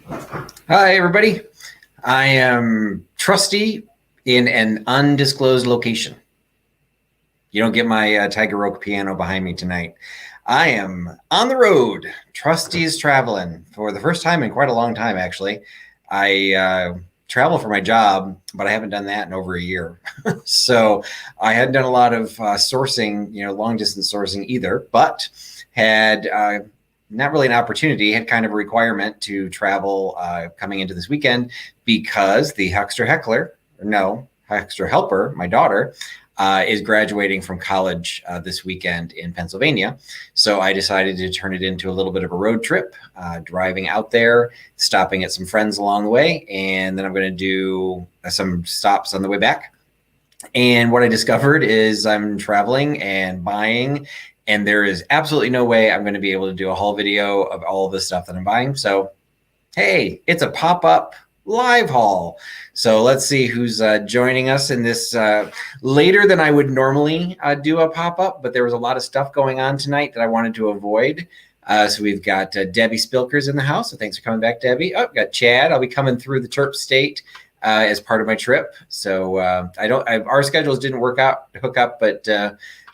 Hi, everybody. I am Trusty in an undisclosed location. You don't get my Tiger Oak piano behind me tonight. I am on the road. Trusty's traveling for the first time in quite a long time, actually. I travel for my job, but I haven't done that in over a year. So I hadn't done a lot of sourcing, long distance sourcing either, but had not really an opportunity, had kind of a requirement to travel coming into this weekend because the Huckster Helper, my daughter, is graduating from college this weekend in Pennsylvania. So I decided to turn it into a little bit of a road trip, driving out there, stopping at some friends along the way, and then I'm going to do some stops on the way back. And what I discovered is I'm traveling and buying, and there is absolutely no way I'm going to be able to do a haul video of all of the stuff that I'm buying. So, hey, it's a pop-up live haul. So let's see who's joining us in this later than I would normally do a pop-up, but there was a lot of stuff going on tonight that I wanted to avoid. So we've got Debbie Spilkers in the house. So thanks for coming back, Debbie. Oh, got Chad. I'll be coming through the Terp State as part of my trip. So our schedules didn't hook up, but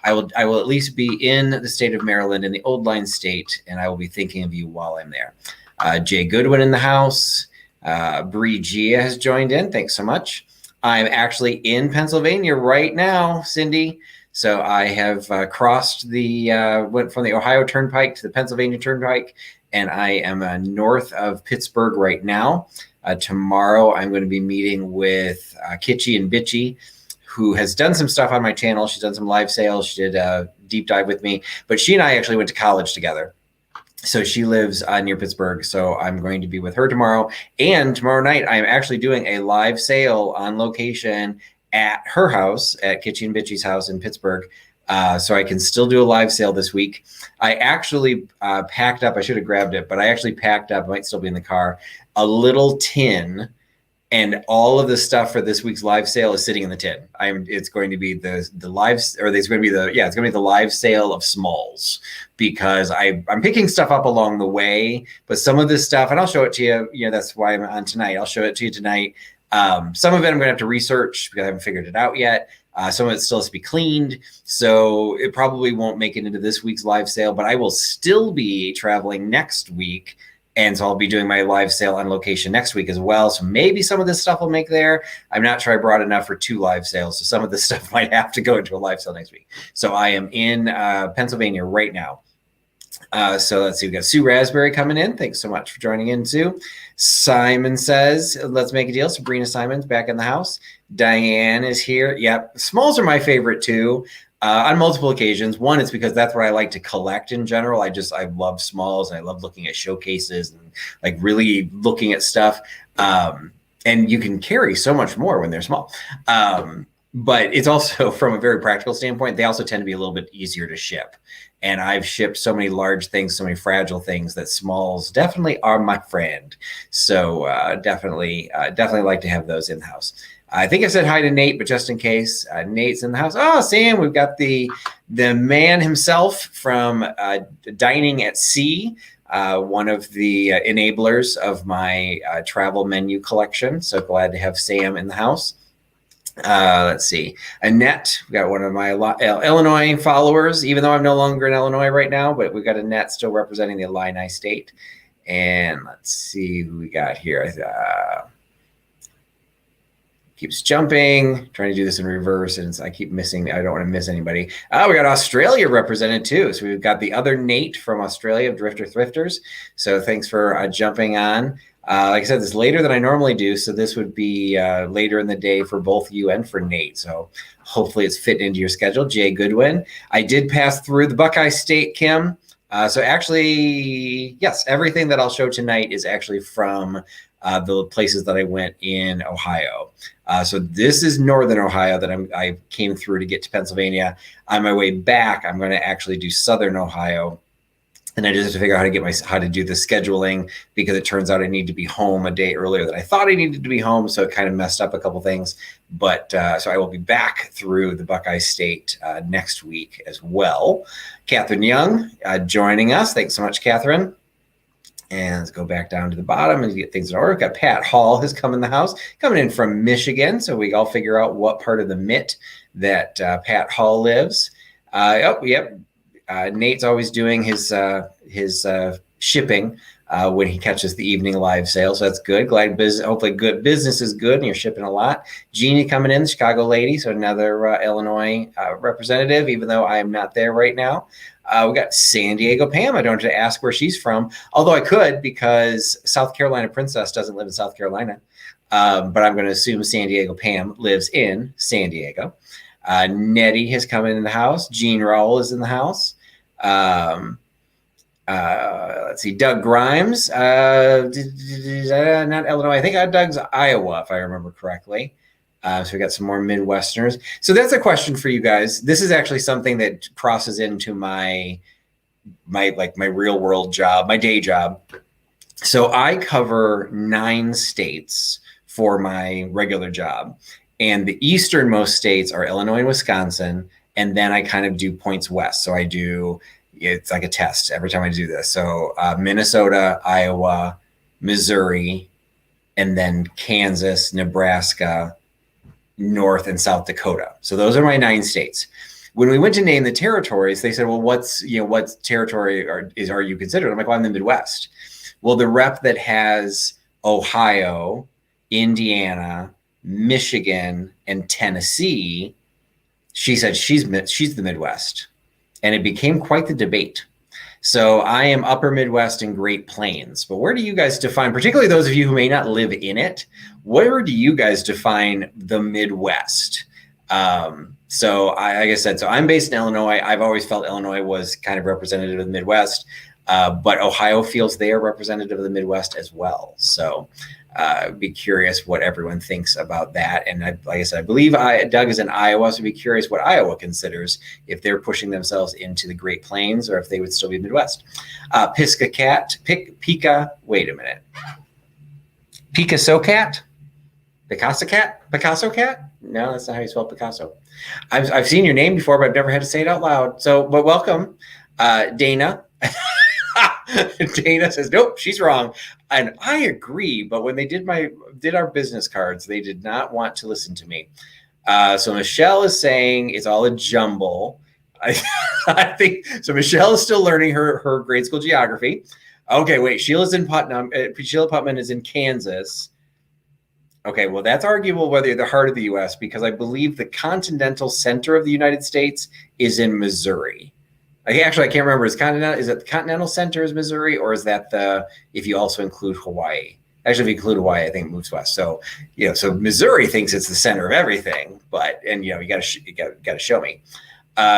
I will at least be in the state of Maryland, in the Old Line State, and I will be thinking of you while I'm there. Jay Goodwin in the house. Bree Gia has joined in. Thanks so much. I'm actually in Pennsylvania right now, Cindy. So I have crossed went from the Ohio Turnpike to the Pennsylvania Turnpike, and I am north of Pittsburgh right now. Tomorrow, I'm going to be meeting with Kitschy and Bitchy, who has done some stuff on my channel. She's done some live sales. She did a deep dive with me, but she and I actually went to college together. So she lives near Pittsburgh. So I'm going to be with her tomorrow. And tomorrow night, I'm actually doing a live sale on location at her house, at Kitschy and Bitchy's house in Pittsburgh. So I can still do a live sale this week. I actually packed up, I should have grabbed it, but I actually packed up, it might still be in the car, a little tin, and all of the stuff for this week's live sale is sitting in the tin. It's going to be the live sale of smalls, because I'm picking stuff up along the way, but some of this stuff, and I'll show it to you, that's why I'm on tonight. I'll show it to you tonight. Some of it I'm gonna have to research because I haven't figured it out yet. Some of it still has to be cleaned, so it probably won't make it into this week's live sale, but I will still be traveling next week. And so I'll be doing my live sale on location next week as well. So maybe some of this stuff will make there. I'm not sure I brought enough for 2 live sales. So some of this stuff might have to go into a live sale next week. So I am in Pennsylvania right now. So let's see, we got Sue Raspberry coming in. Thanks so much for joining in, Sue. Simon says, let's make a deal. Sabrina Simon's back in the house. Diane is here. Yep, smalls are my favorite too. On multiple occasions. One, it's because that's what I like to collect in general. I love smalls, and I love looking at showcases and like really looking at stuff. And you can carry so much more when they're small. But it's also, from a very practical standpoint, they also tend to be a little bit easier to ship. And I've shipped so many large things, so many fragile things, that smalls definitely are my friend. So definitely like to have those in the house. I think I said hi to Nate, but just in case, Nate's in the house. Oh, Sam, we've got the man himself from Dining at Sea, one of the enablers of my travel menu collection. So glad to have Sam in the house. Let's see. Annette, we got one of my Illinois followers, even though I'm no longer in Illinois right now, but we've got Annette still representing the Illini State. And let's see who we got here. Keeps jumping, trying to do this in reverse, and I keep missing. I don't want to miss anybody. Oh, we got Australia represented too. So we've got the other Nate from Australia of Drifter Thrifters. So thanks for jumping on. Like I said, this is later than I normally do, so this would be later in the day for both you and for Nate. So hopefully it's fitting into your schedule. Jay Goodwin. I did pass through the Buckeye State, Kim. So actually, yes, everything that I'll show tonight is actually from the places that I went in Ohio. So this is Northern Ohio that I came through to get to Pennsylvania. On my way back, I'm going to actually do Southern Ohio. And I just have to figure out how to do the scheduling, because it turns out I need to be home a day earlier than I thought I needed to be home. So it kind of messed up a couple things. But so I will be back through the Buckeye State next week as well. Catherine Young joining us. Thanks so much, Catherine. And let's go back down to the bottom and get things in order. We've got Pat Hall has come in the house, coming in from Michigan. So we all figure out what part of the mitt that Pat Hall lives. Nate's always doing his shipping when he catches the evening live sale. So that's good. Glad hopefully good business is good and you're shipping a lot. Jeannie coming in, the Chicago lady. So another Illinois representative, even though I am not there right now. We got San Diego Pam. I don't have to ask where she's from, although I could because South Carolina Princess doesn't live in South Carolina. But I'm going to assume San Diego Pam lives in San Diego. Nettie has come in the house. Jean Rawl is in the house. Let's see, Doug Grimes, not Illinois. I think Doug's Iowa, if I remember correctly. So we got some more Midwesterners. So that's a question for you guys. This is actually something that crosses into my real world job, my day job. So I cover 9 states for my regular job, and the easternmost states are Illinois and Wisconsin. And then I kind of do points west. So it's like a test every time I do this. So Minnesota, Iowa, Missouri, and then Kansas, Nebraska, North and South Dakota. So those are my 9 states. When we went to name the territories, they said, well, what territory are you considered? I'm like, well, I'm the Midwest. Well, the rep that has Ohio, Indiana, Michigan, and Tennessee, she said she's the Midwest. And it became quite the debate. So I am upper Midwest and Great Plains. But where do you guys define, particularly those of you who may not live in it, where do you guys define the Midwest? So like I said, so I'm based in Illinois. I've always felt Illinois was kind of representative of the Midwest, but Ohio feels they are representative of the Midwest as well. So be curious what everyone thinks about that. And like I said, I believe Doug is in Iowa, so be curious what Iowa considers if they're pushing themselves into the Great Plains or if they would still be Midwest. Picasso cat? Picasso cat? No, that's not how you spell Picasso. I've seen your name before, but I've never had to say it out loud. So, but welcome, Dana. Dana says, nope, she's wrong. And I agree. But when they did our business cards, they did not want to listen to me. So Michelle is saying it's all a jumble. I think so. Michelle is still learning her grade school geography. Okay, wait. Sheila's in Putnam. Sheila Putman is in Kansas. Okay, well, that's arguable whether you're the heart of the U.S. because I believe the continental center of the United States is in Missouri. Actually, I can't remember. Is it the continental center is Missouri, or is that if you also include Hawaii? Actually, if you include Hawaii, I think it moves west. So, so Missouri thinks it's the center of everything, you got to show me.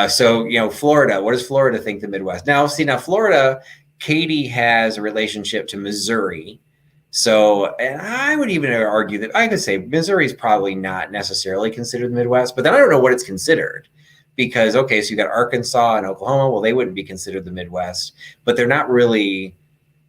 So, Florida. What does Florida think the Midwest? Now, Florida, Katie has a relationship to Missouri. So, and I would even argue that I could say Missouri is probably not necessarily considered the Midwest, but then I don't know what it's considered. Because, okay, so you got Arkansas and Oklahoma. Well, they wouldn't be considered the Midwest, but they're not really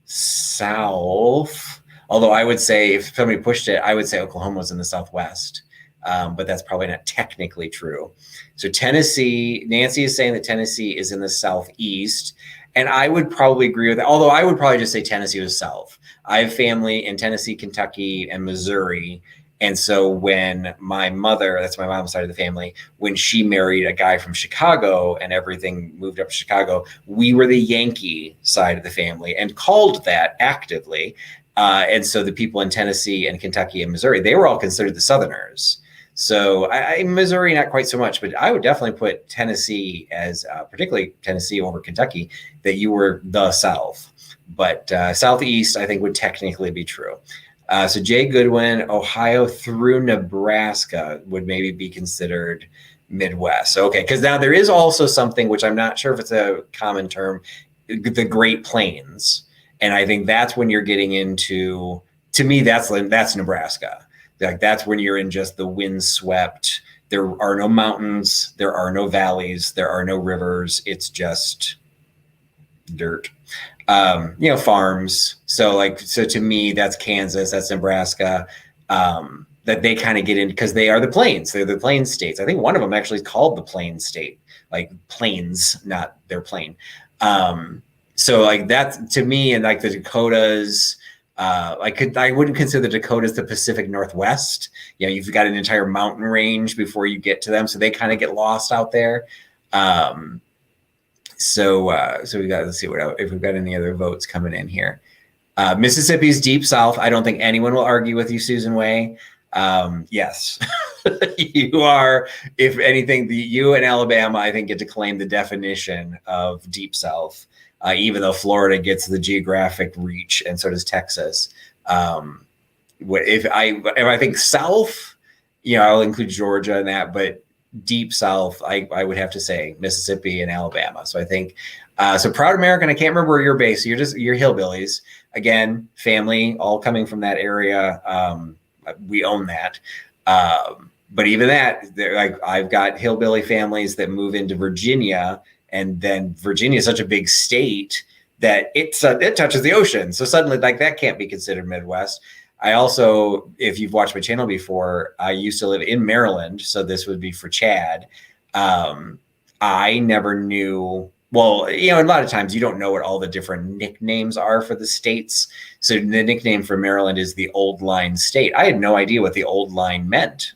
South. Although I would say if somebody pushed it, I would say Oklahoma was in the Southwest. But that's probably not technically true. So Tennessee, Nancy is saying that Tennessee is in the Southeast. And I would probably agree with that. Although I would probably just say Tennessee was South. I have family in Tennessee, Kentucky, and Missouri. And so when my mother, that's my mom's side of the family, when she married a guy from Chicago and everything moved up to Chicago, we were the Yankee side of the family and called that actively. And so the people in Tennessee and Kentucky and Missouri, they were all considered the Southerners. So Missouri, not quite so much, but I would definitely put Tennessee as, particularly Tennessee over Kentucky, that you were the South. But Southeast, I think, would technically be true. So Jay Goodwin, Ohio through Nebraska would maybe be considered Midwest. Okay, because now there is also something which I'm not sure if it's a common term, the Great Plains, and I think that's when you're getting into. To me, that's Nebraska. Like that's when you're in just the windswept. There are no mountains, there are no valleys, there are no rivers. It's just dirt. Farms. So to me, that's Kansas, that's Nebraska, that they kind of get in because they are the plains. They're the plains states. I think one of them actually is called the Plains state, like plains, not their plane. So like that to me, and like the Dakotas, I wouldn't consider the Dakotas the Pacific Northwest. You know, you've got an entire mountain range before you get to them, so they kind of get lost out there. So we got, let's see if we've got any other votes coming in here. Mississippi's deep south. I don't think anyone will argue with you, Susan Way. Yes, you are. If anything, you and Alabama, I think, get to claim the definition of deep south. Even though Florida gets the geographic reach, and so does Texas. If I think South, you know, I'll include Georgia in that, but deep South, I would have to say Mississippi and Alabama. So I think, so Proud American, I can't remember where you're based. You're hillbillies. Again, family, all coming from that area. We own that. But even that, like I've got hillbilly families that move into Virginia. And then Virginia is such a big state that it touches the ocean. So suddenly, like, that can't be considered Midwest. I also, if you've watched my channel before, I used to live in Maryland. So this would be for Chad. I never knew, well, you know, a lot of times you don't know what all the different nicknames are for the states. So the nickname for Maryland is the Old Line State. I had no idea what the Old Line meant.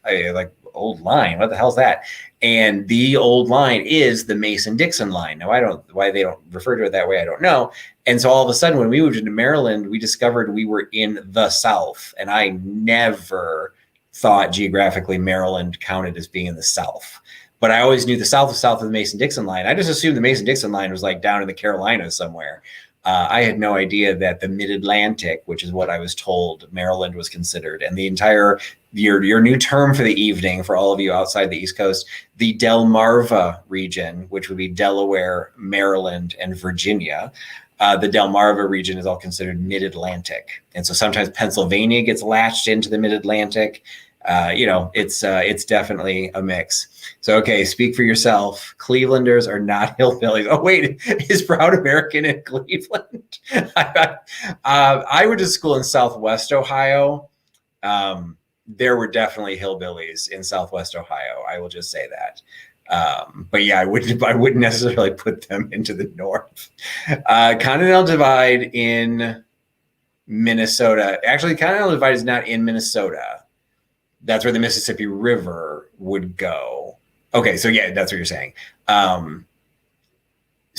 Old Line, what the hell's that? And the Old Line is the Mason-Dixon line. Now, why they don't refer to it that way, I don't know. And so all of a sudden, when we moved into Maryland, we discovered we were in the South. And I never thought geographically Maryland counted as being in the South. But I always knew the South was south of the Mason-Dixon line. I just assumed the Mason-Dixon line was like down in the Carolinas somewhere. I had no idea that the Mid-Atlantic, which is what I was told Maryland was considered, and the entire, your new term for the evening, for all of you outside the East Coast, the Delmarva region, which would be Delaware, Maryland, and Virginia. The Delmarva region is all considered Mid-Atlantic. And so sometimes Pennsylvania gets latched into the Mid-Atlantic. You know, it's definitely a mix. So, okay, speak for yourself. Clevelanders are not hillbillies. Oh, wait, is Proud American in Cleveland? I went to school in Southwest Ohio. There were definitely hillbillies in Southwest Ohio. I will just say that. But yeah, I wouldn't necessarily put them into the North. Continental Divide in Minnesota. Actually, Continental Divide is not in Minnesota. That's where the Mississippi River would go. Okay, so yeah, that's what you're saying. So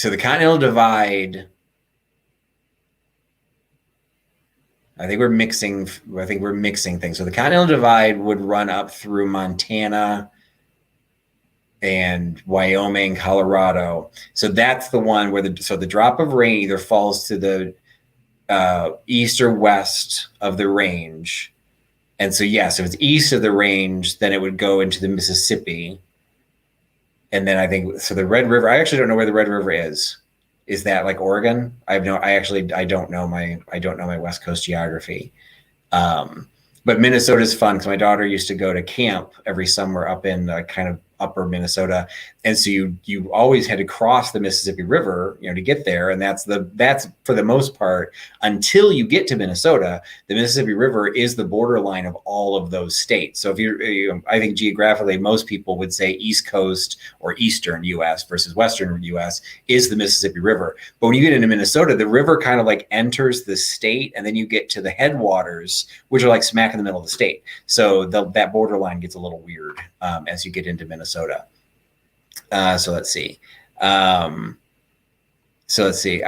the Continental Divide, I think we're mixing things. So the Continental Divide would run up through Montana and Wyoming, Colorado. So that's the one where the drop of rain either falls to the east or west of the range. And so, yes, if it's east of the range, then it would go into the Mississippi. And then I think, so the Red River, I actually don't know where the Red River is. Is that like Oregon? I don't know my West Coast geography. But Minnesota's fun because my daughter used to go to camp every summer up in kind of upper Minnesota. And so you always had to cross the Mississippi River, you know, to get there. And that's for the most part, until you get to Minnesota, the Mississippi River is the borderline of all of those states. So if I think geographically, most people would say East Coast or Eastern US versus Western US is the Mississippi River. But when you get into Minnesota, the river kind of like enters the state, and then you get to the headwaters, which are like smack in the middle of the state. So that borderline gets a little weird as you get into Minnesota. So let's see. I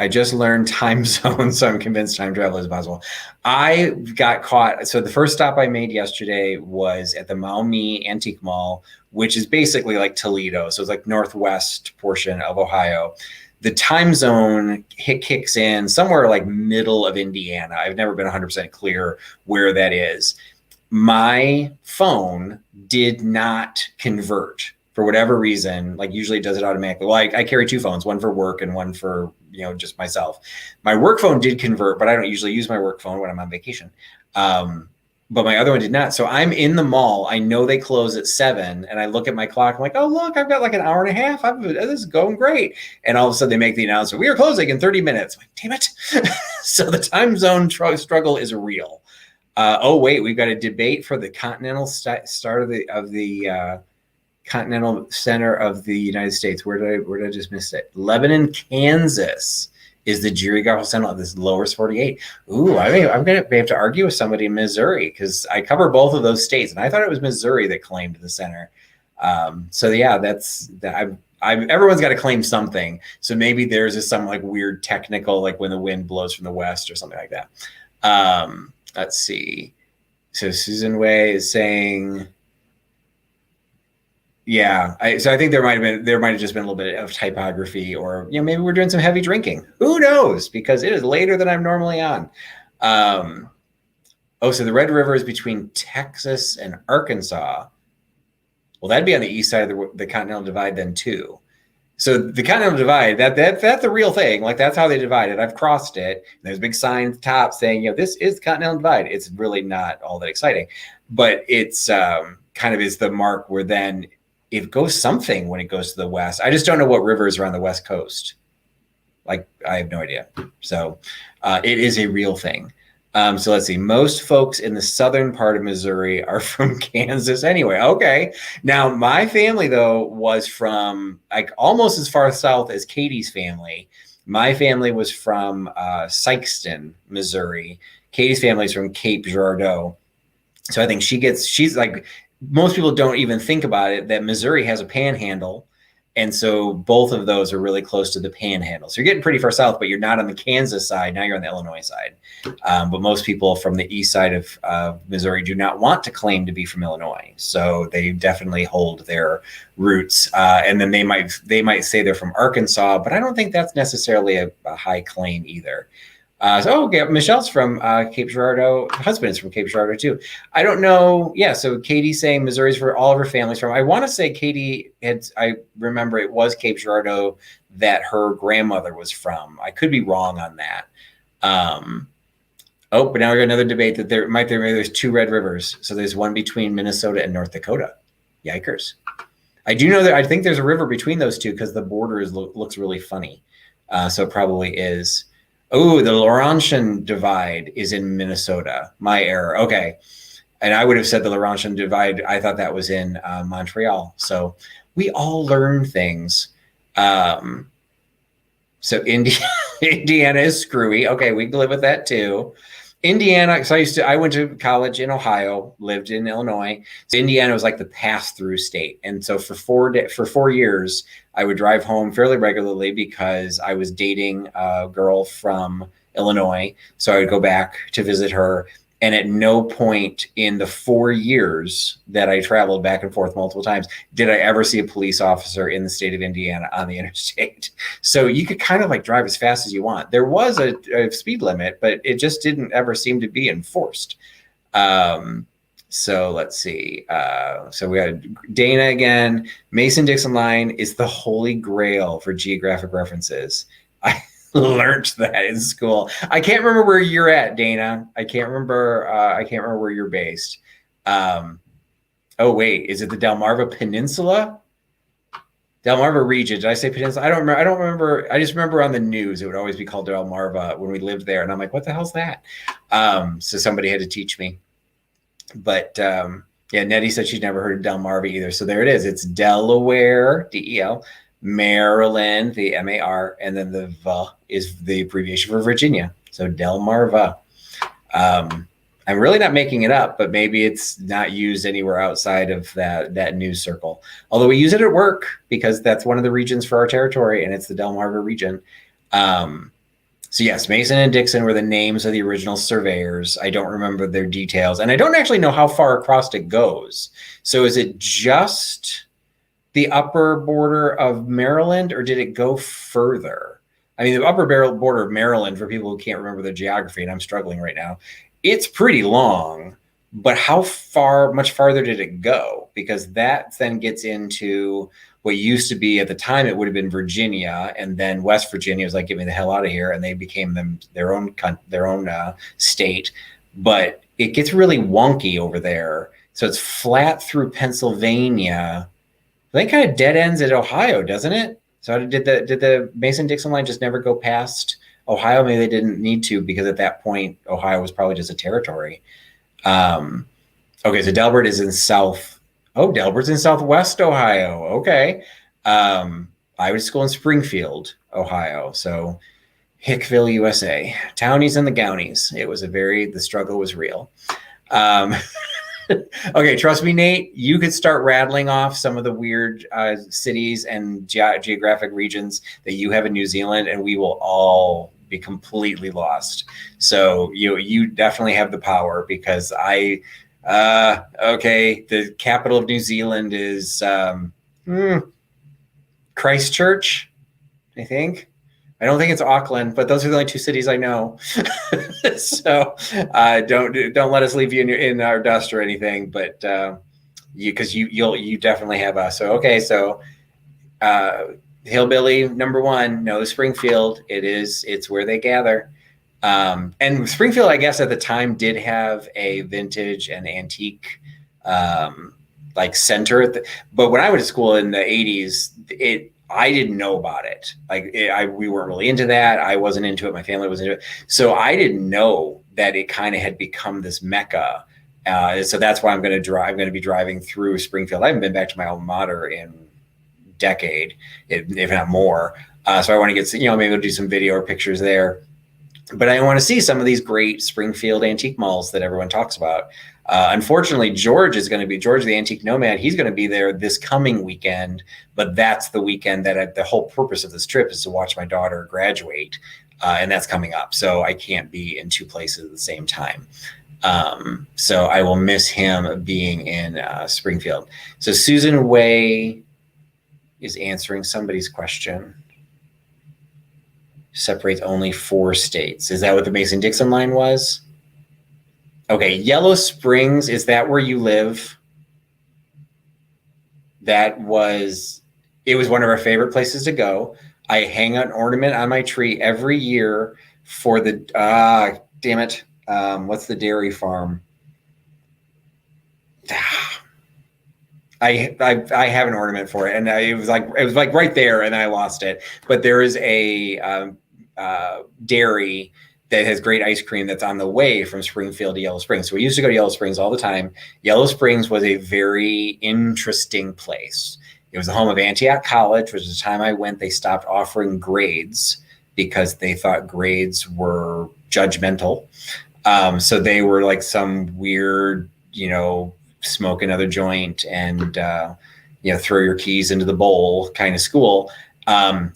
just learned time zones, so I'm convinced time travel is possible. I got caught. So the first stop I made yesterday was at the Maumee Antique Mall, which is basically like Toledo. So it's like northwest portion of Ohio. The time zone kicks in somewhere like middle of Indiana. I've never been 100% clear where that is. My phone did not convert for whatever reason. Like usually it does it automatically. Well, I carry two phones, one for work and one for, you know, just myself. My work phone did convert, but I don't usually use my work phone when I'm on vacation. But my other one did not. So I'm in the mall. I know they close at 7, and I look at my clock. I'm like, oh, look, I've got like an hour and a half. This is going great. And all of a sudden they make the announcement, we are closing in 30 minutes. I'm like, damn it. So the time zone struggle is real. Oh, wait, we've got a debate for the continental start of the continental center of the United States. Where did I just miss it? Lebanon, Kansas is the geographical center of this lower 48. Ooh, I'm going to have to argue with somebody in Missouri because I cover both of those states, and I thought it was Missouri that claimed the center. So yeah, that's that. Everyone's got to claim something. So maybe there's some like weird technical, like when the wind blows from the west or something like that. Let's see. So Susan Way is saying, yeah. So I think there might have just been a little bit of typography, or maybe we're doing some heavy drinking. Who knows? Because it is later than I'm normally on. So the Red River is between Texas and Arkansas. Well, that'd be on the east side of the Continental Divide then too. So the Continental Divide, that's the real thing. Like that's how they divide it. I've crossed it. There's a big sign at the top saying, this is the Continental Divide. It's really not all that exciting, but it's kind of is the mark where then it goes something when it goes to the west. I just don't know what rivers are on the west coast. Like I have no idea. So it is a real thing. So let's see. Most folks in the southern part of Missouri are from Kansas anyway. Okay. Now my family though was from like almost as far south as Katie's family. My family was from Sikeston, Missouri. Katie's family is from Cape Girardeau. So I think she's like, most people don't even think about it, that Missouri has a panhandle. And so both of those are really close to the panhandle. So you're getting pretty far south, but you're not on the Kansas side. Now you're on the Illinois side. But most people from the east side of Missouri do not want to claim to be from Illinois. So they definitely hold their roots. And then they might say they're from Arkansas, but I don't think that's necessarily a high claim either. Michelle's from Cape Girardeau. Her husband is from Cape Girardeau too. I don't know. Yeah. So Katie's saying Missouri's where all of her family's from. I want to say Katie I remember it was Cape Girardeau that her grandmother was from. I could be wrong on that. But now we got another debate that there's two Red Rivers. So there's one between Minnesota and North Dakota. Yikers. I do know that I think there's a river between those two because the border looks really funny. So it probably is. Oh, the Laurentian Divide is in Minnesota. My error. Okay. And I would have said the Laurentian Divide. I thought that was in Montreal. So we all learn things. So Indiana is screwy. Okay, we can live with that too. Indiana, so I went to college in Ohio, lived in Illinois. So Indiana was like the pass-through state. And so for 4 years, I would drive home fairly regularly because I was dating a girl from Illinois. So I would go back to visit her. And at no point in the 4 years that I traveled back and forth multiple times did I ever see a police officer in the state of Indiana on the interstate. So you could kind of like drive as fast as you want. There was a speed limit, but it just didn't ever seem to be enforced. So let's see. So we got Dana again. Mason-Dixon line is the holy grail for geographic references. I learned that in school. I can't remember where you're at, Dana. I can't remember where you're based. Oh wait, is it the Delmarva Peninsula? Delmarva region. Did I say peninsula? I don't remember. I just remember on the news it would always be called Delmarva when we lived there, and I'm like, what the hell's that? So somebody had to teach me. But yeah, Nettie said she'd never heard of Delmarva either. So there it is. It's Delaware, DEL. Maryland, the MAR, and then the V is the abbreviation for Virginia. So Delmarva. I'm really not making it up, but maybe it's not used anywhere outside of that news circle. Although we use it at work because that's one of the regions for our territory, and it's the Delmarva region. So yes, Mason and Dixon were the names of the original surveyors. I don't remember their details, and I don't actually know how far across it goes. So is it just the upper border of Maryland, or did it go further? I mean, the upper border of Maryland, for people who can't remember the geography, and I'm struggling right now, it's pretty long, but much farther did it go? Because that then gets into what used to be, at the time, it would have been Virginia, and then West Virginia was like, get me the hell out of here, and they became their own state. But it gets really wonky over there. So it's flat through Pennsylvania. I think kind of dead ends at Ohio, doesn't it? So did the Mason-Dixon line just never go past Ohio? Maybe they didn't need to, because at that point, Ohio was probably just a territory. Okay, so Delbert is in Delbert's in Southwest Ohio. Okay. I went to school in Springfield, Ohio. So Hickville, USA. Townies and the Gownies. It was the struggle was real. Okay, trust me, Nate, you could start rattling off some of the weird cities and geographic regions that you have in New Zealand, and we will all be completely lost. So you definitely have the power, because okay, the capital of New Zealand is Christchurch, I think. I don't think it's Auckland, but those are the only two cities I know. So don't let us leave you in our dust or anything. But you definitely have us. So okay, so Hillbilly number one, no Springfield. It's where they gather. And Springfield, I guess at the time, did have a vintage and antique like center. But when I went to school in the 80s, I didn't know about it. We weren't really into that. I wasn't into it. My family wasn't into it. So I didn't know that it kind of had become this mecca. So that's why I'm going to be driving through Springfield. I haven't been back to my alma mater in a decade, if not more. So I want to get, maybe we'll do some video or pictures there. But I want to see some of these great Springfield antique malls that everyone talks about. Unfortunately, George the Antique Nomad. He's going to be there this coming weekend, but that's the weekend that the whole purpose of this trip is to watch my daughter graduate. And that's coming up. So I can't be in two places at the same time. So I will miss him being in Springfield. So Susan Way is answering somebody's question. Separates only 4 states. Is that what the Mason-Dixon line was? Okay, Yellow Springs, is that where you live? It was one of our favorite places to go. I hang an ornament on my tree every year for the, damn it. What's the dairy farm? I have an ornament for it, and it was like right there, and I lost it. But there is a dairy that has great ice cream that's on the way from Springfield to Yellow Springs. So we used to go to Yellow Springs all the time. Yellow Springs was a very interesting place. It was the home of Antioch College, which is the time I went, they stopped offering grades because they thought grades were judgmental. So they were like some weird, smoke another joint and, throw your keys into the bowl kind of school. And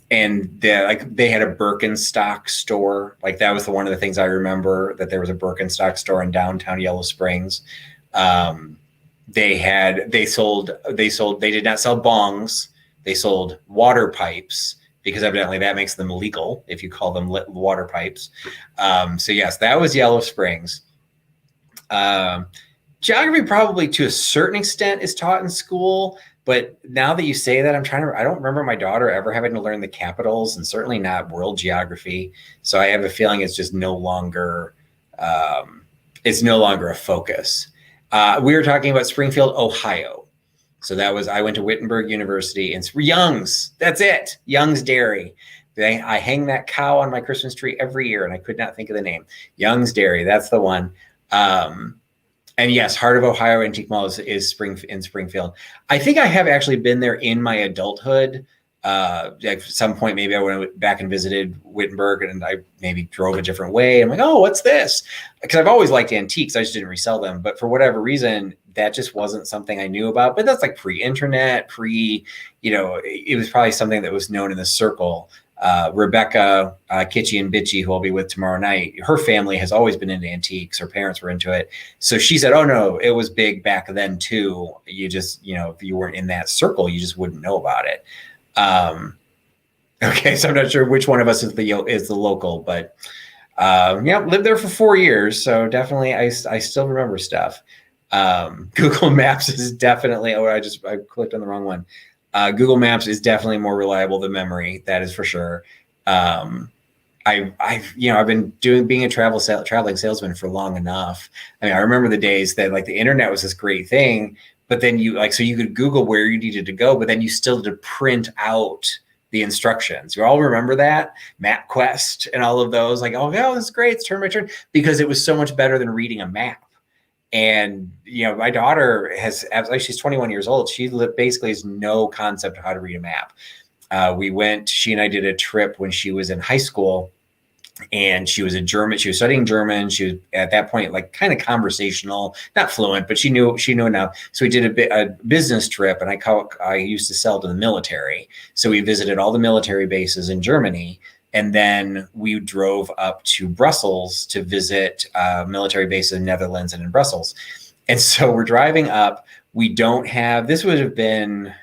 they had a Birkenstock store. Like that was one of the things I remember, that there was a Birkenstock store in downtown Yellow Springs. They did not sell bongs. They sold water pipes, because evidently that makes them illegal if you call them lit water pipes. So yes, that was Yellow Springs. Geography probably to a certain extent is taught in school. But now that you say that, I don't remember my daughter ever having to learn the capitals, and certainly not world geography. So I have a feeling it's just no longer a focus. We were talking about Springfield, Ohio. So I went to Wittenberg University and Young's. That's it. Young's Dairy. I hang that cow on my Christmas tree every year, and I could not think of the name. Young's Dairy. That's the one. And yes, Heart of Ohio Antique Mall is in Springfield. I think I have actually been there in my adulthood. At some point, maybe I went back and visited Wittenberg, and I maybe drove a different way. I'm like, oh, what's this? Because I've always liked antiques. I just didn't resell them. But for whatever reason, that just wasn't something I knew about. But that's like pre-internet, it was probably something that was known in the circle. Rebecca Kitschy and Bitchy, who I'll be with tomorrow night, her family has always been into antiques. Her parents were into it. So she said, oh no, it was big back then too. You just, if you weren't in that circle, you just wouldn't know about it. Okay, so I'm not sure which one of us is the local, but lived there for 4 years. So definitely I still remember stuff. Google Maps is definitely, I clicked on the wrong one. Google Maps is definitely more reliable than memory. That is for sure. I've been being a traveling salesman for long enough. I mean, I remember the days that the internet was this great thing, but then you could Google where you needed to go, but then you still had to print out the instructions. You all remember that? MapQuest and all of those, oh, yeah, this is great. It's turn by turn, because it was so much better than reading a map. And, my daughter she's 21 years old. She basically has no concept of how to read a map. She and I did a trip when she was in high school And she was studying German. She was at that point like kind of conversational, not fluent, but she knew enough. So we did a business trip, and I used to sell to the military. So we visited all the military bases in Germany. And then we drove up to Brussels to visit military bases in the Netherlands and in Brussels. And so we're driving up. This would have been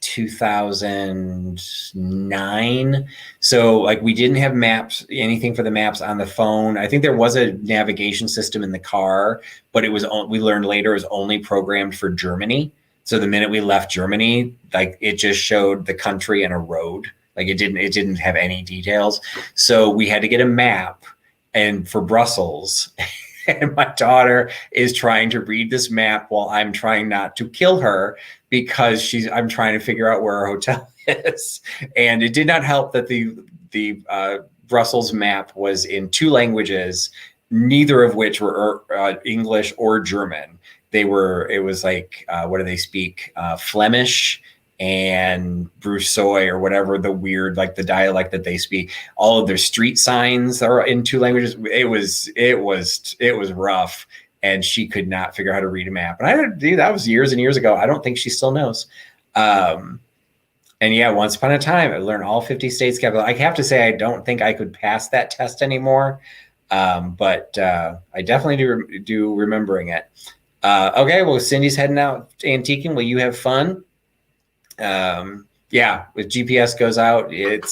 2009. So like we didn't have maps, anything for the maps on the phone. I think there was a navigation system in the car, but we learned later it was only programmed for Germany. So the minute we left Germany, like it just showed the country and a road. Like it didn't have any details. So we had to get a map and for Brussels. And my daughter is trying to read this map while I'm trying not to kill her because I'm trying to figure out where our hotel is. And it did not help that the Brussels map was in 2 languages, neither of which were English or German. It was like, what do they speak? Flemish and Bruxelles or whatever the weird, like the dialect that they speak. All of their street signs are in 2 languages. It was rough, and she could not figure out how to read a map. And that was years and years ago. I don't think she still knows. And yeah, once upon a time, I learned all 50 states capital. I have to say, I don't think I could pass that test anymore. But I definitely do remembering it. Okay, well, Cindy's heading out antiquing. Will you have fun? Yeah, if GPS goes out, it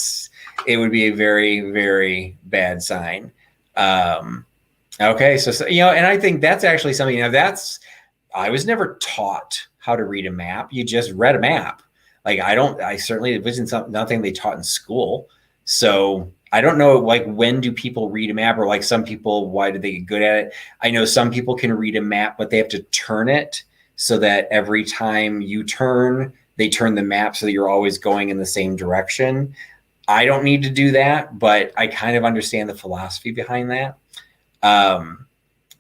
would be a very, very bad sign. Okay, so and I think that's actually something, I was never taught how to read a map. You just read a map. Like it wasn't nothing they taught in school. So I don't know, like, when do people read a map, or like some people, why do they get good at it? I know some people can read a map, but they have to turn it so that every time you turn, they turn the map so that you're always going in the same direction. I don't need to do that, but I kind of understand the philosophy behind that.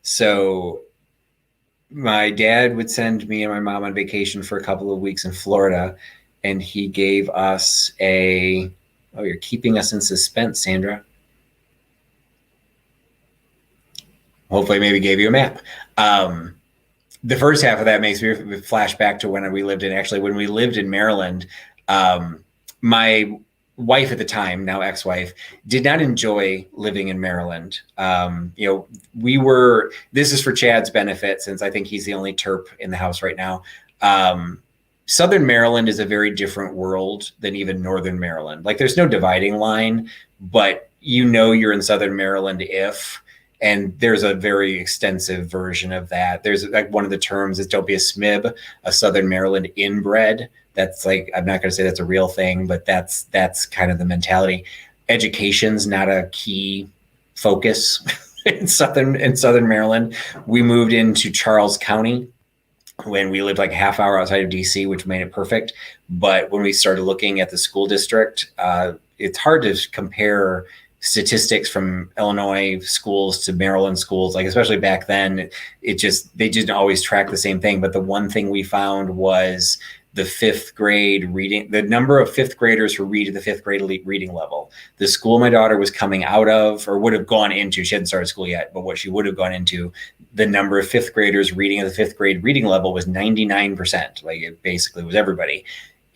So my dad would send me and my mom on vacation for a couple of weeks in Florida, and he gave us you're keeping us in suspense, Sandra. Hopefully maybe gave you a map. The first half of that makes me flash back to when we lived in Maryland. My wife at the time, now ex-wife, did not enjoy living in Maryland. This is for Chad's benefit, since I think he's the only Terp in the house right now. Southern Maryland is a very different world than even Northern Maryland. Like, there's no dividing line, but you're in Southern Maryland and there's a very extensive version of that. There's like one of the terms is don't be a SMIB, a Southern Maryland inbred. That's like, I'm not going to say that's a real thing, but that's kind of the mentality. Education's not a key focus in Southern Maryland. We moved into Charles County when we lived like a half hour outside of DC, which made it perfect. But when we started looking at the school district, it's hard to compare statistics from Illinois schools to Maryland schools, like especially back then. They didn't always track the same thing. But the one thing we found was the 5th grade reading, the number of 5th graders who read at the 5th grade reading level. The school my daughter was coming out of, or would have gone into, she hadn't started school yet, but what she would have gone into, the number of 5th graders reading at the 5th grade reading level was 99%. Like, it basically was everybody.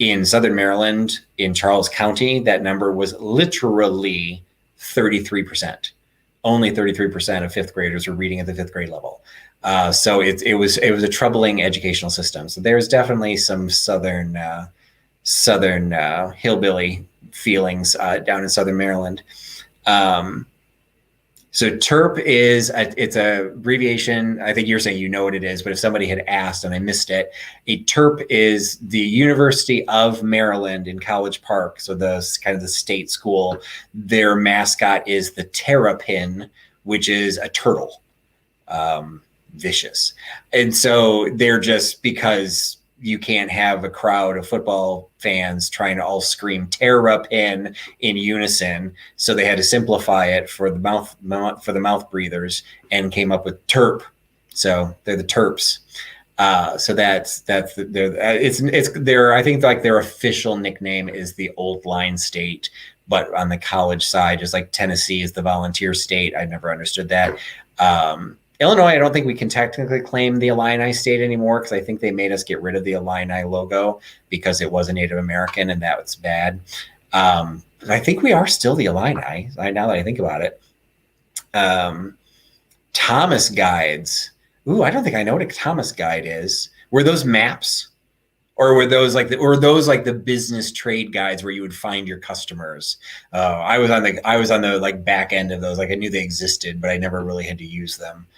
In Southern Maryland, in Charles County, that number was literally 33%. Only 33% of 5th graders were reading at the 5th grade level. So it was a troubling educational system. So there's definitely some southern hillbilly feelings down in Southern Maryland. So TERP it's a abbreviation. I think you're saying you know what it is, but if somebody had asked and I missed it, a TERP is the University of Maryland in College Park. So the kind of the state school. Their mascot is the terrapin, which is a turtle. Vicious. And so they're just, because you can't have a crowd of football fans trying to all scream terrapin in unison. So they had to simplify it for the mouth breathers and came up with TERP. So they're the Terps. So I think like their official nickname is the Old Line State, but on the college side, just like Tennessee is the volunteer state. I never understood that. Illinois, I don't think we can technically claim the Illini state anymore because I think they made us get rid of the Illini logo because it was a Native American and that was bad. I think we are still the Illini, now that I think about it. Thomas guides. Ooh, I don't think I know what a Thomas guide is. Were those maps? Or were those like the business trade guides where you would find your customers? I was on the like back end of those. Like I knew they existed, but I never really had to use them.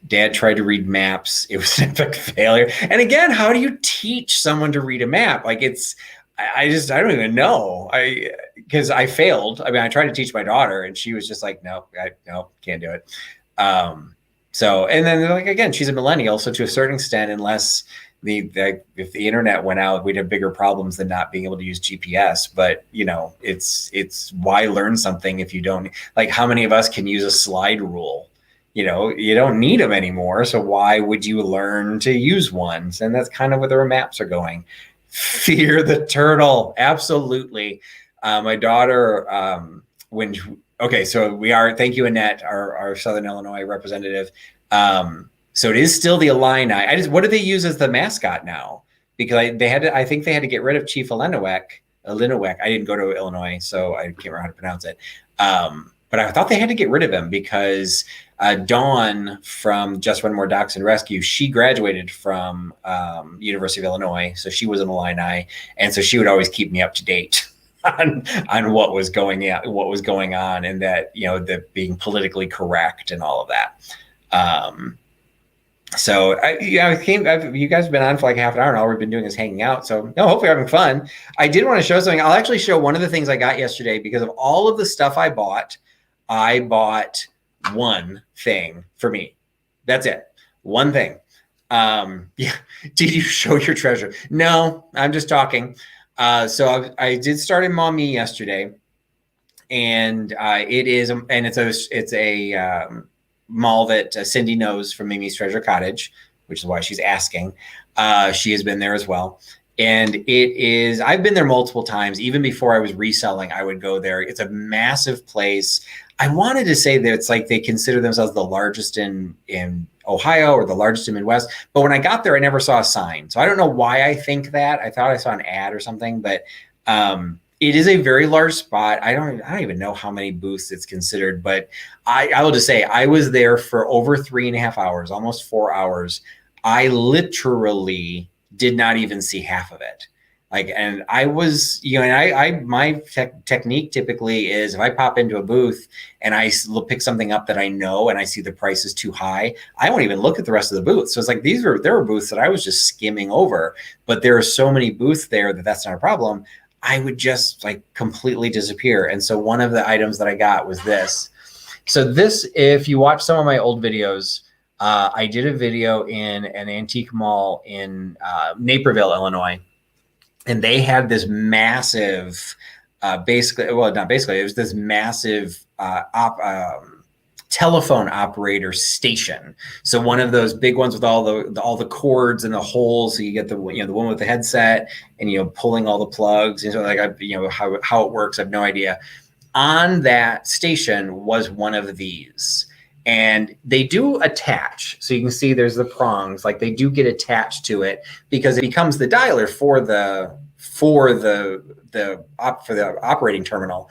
Dad tried to read maps. It was an epic failure. And again, how do you teach someone to read a map? Like I don't even know. Because I failed. I mean, I tried to teach my daughter and she was just like, no, can't do it. So, and then like, again, she's a millennial. So to a certain extent, unless if the internet went out, we'd have bigger problems than not being able to use GPS. But it's why learn something if you don't, like how many of us can use a slide rule? You don't need them anymore. So why would you learn to use ones? And that's kind of where the maps are going. Fear the turtle. Absolutely. My daughter, so we are, thank you, Annette, our Southern Illinois representative. So it is still the Illini. What do they use as the mascot now? Because I think they had to get rid of Chief Alinowek. I didn't go to Illinois, so I can't remember how to pronounce it. But I thought they had to get rid of him because Dawn from Just One More Dachshund Rescue, she graduated from University of Illinois, so she was an Illini, and so she would always keep me up to date on what was going on, and that the being politically correct and all of that. So you guys have been on for like half an hour and all we've been doing is hanging out. So hopefully you're having fun. I did want to show something. I'll actually show one of the things I got yesterday because of all of the stuff I bought one thing for me. That's it. One thing. Yeah. Did you show your treasure? No, I'm just talking. So I did start in Maumee yesterday, and it's a mall that Cindy knows from Mimi's Treasure Cottage, which is why she's asking. She has been there as well. And I've been there multiple times. Even before I was reselling, I would go there. It's a massive place. I wanted to say that it's like they consider themselves the largest in Ohio or the largest in Midwest. But when I got there, I never saw a sign. So I don't know why I think that. I thought I saw an ad or something, but it is a very large spot. I don't even know how many booths it's considered, but I will just say I was there for over 3.5 hours, almost 4 hours. I literally did not even see half of it. And I was, my technique typically is if I pop into a booth and I pick something up that I know and I see the price is too high, I won't even look at the rest of the booth. So it's like there were booths that I was just skimming over, but there are so many booths there that's not a problem. I would just completely disappear. And so one of the items that I got was this. So this, if you watch some of my old videos, I did a video in an antique mall in Naperville, Illinois. And they had this massive, it was this massive telephone operator station. So one of those big ones with all the cords and the holes. So you get the one with the headset and pulling all the plugs and so how it works. I have no idea. On that station was one of these, and they do attach. So you can see there's the prongs. They do get attached to it because it becomes the dialer for the operating terminal.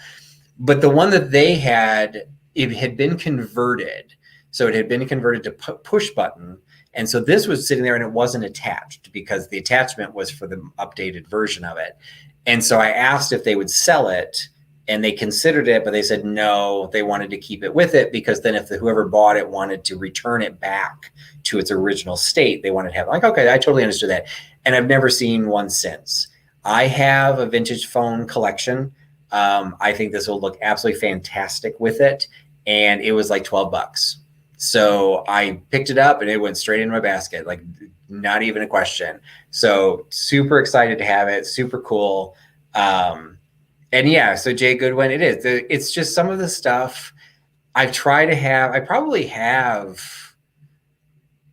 But the one that they had, it had been converted. So it had been converted to push button. And so this was sitting there and it wasn't attached because the attachment was for the updated version of it. And so I asked if they would sell it, and they considered it, but they said no, they wanted to keep it with it because then if whoever bought it wanted to return it back to its original state, they wanted to have okay, I totally understood that. And I've never seen one since. I have a vintage phone collection. I think this will look absolutely fantastic with it. And it was like $12. So I picked it up and it went straight into my basket, not even a question. So super excited to have it. Super cool. And yeah, so Jay Goodwin, it is. It's just some of the stuff I probably have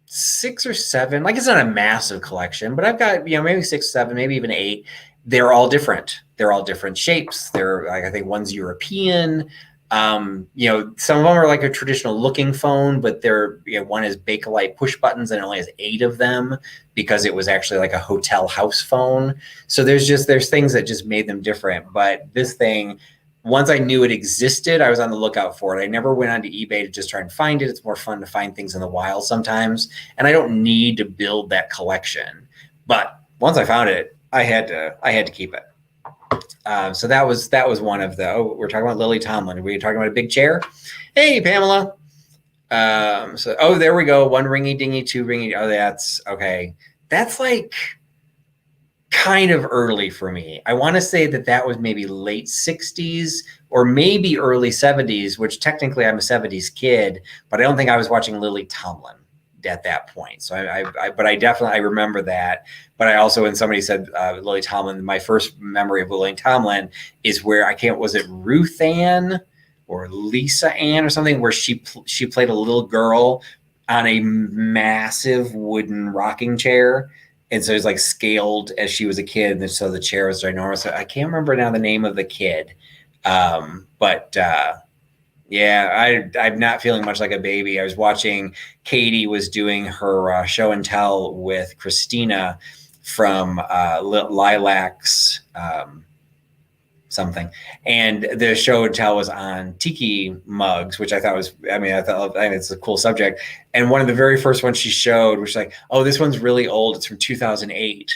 6 or 7, it's not a massive collection, but I've got, maybe 6, 7, maybe even 8. They're all different. They're all different shapes. They're like, I think one's European. You know, some of them are like a traditional looking phone, but they're, you know, one is Bakelite push buttons and it only has 8 of them because it was actually like a hotel house phone. So there's things that just made them different. But this thing, once I knew it existed, I was on the lookout for it. I never went onto eBay to just try and find it. It's more fun to find things in the wild sometimes. And I don't need to build that collection. But once I found it, I had to keep it. So that was one of the, we're talking about Lily Tomlin. Were you talking about a big chair? Hey, Pamela. There we go. 1 ringy dingy, 2 ringy. Oh, that's okay. That's like kind of early for me. I want to say that was maybe late 60s or maybe early 70s, which technically I'm a 70s kid, but I don't think I was watching Lily Tomlin at that point. So I remember that. But I also, when somebody said Lily Tomlin, my first memory of Lily Tomlin is where was it Ruth Ann or Lisa Ann or something, where she played a little girl on a massive wooden rocking chair. And so it was like scaled as she was a kid. And so the chair was ginormous. So I can't remember now the name of the kid. Yeah, I'm not feeling much like a baby. I was watching Katie was doing her show and tell with Christina from Lilacs something. And the show and tell was on tiki mugs, which I thought it's a cool subject. And one of the very first ones she showed was like, oh, this one's really old. It's from 2008.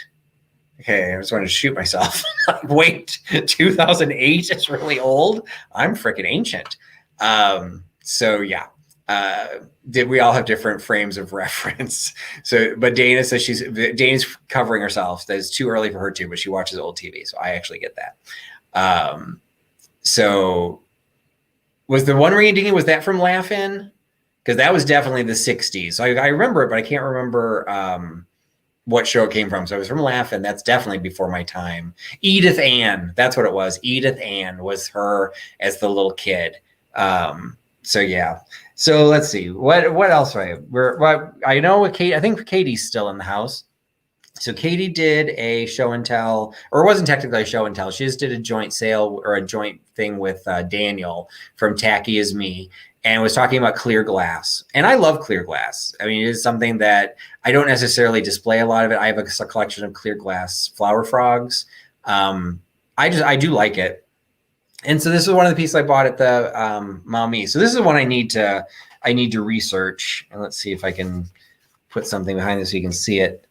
Okay, I just wanted to shoot myself. Wait, 2008 is really old? I'm freaking ancient. We all have different frames of reference. So, but Dana says Dana's covering herself. That it's too early for her too, but she watches old TV. So I actually get that. So was the 1 ringy dingy, was that from Laugh-In? Because that was definitely the 60s. So I remember it, but I can't remember what show it came from. So it was from Laugh-In. That's definitely before my time. Edith Ann, that's what it was. Edith Ann was her as the little kid. So yeah. So let's see. What else? I know Kate. I think Katie's still in the house. So Katie did a show and tell, or it wasn't technically a show and tell. She just did a joint sale or a joint thing with Daniel from Tacky Is Me, and was talking about clear glass. And I love clear glass. I mean, it is something that I don't necessarily display a lot of it. I have a collection of clear glass flower frogs. I do like it. And so this is one of the pieces I bought at the Maumee. So this is one I need to research. And let's see if I can put something behind this so you can see it.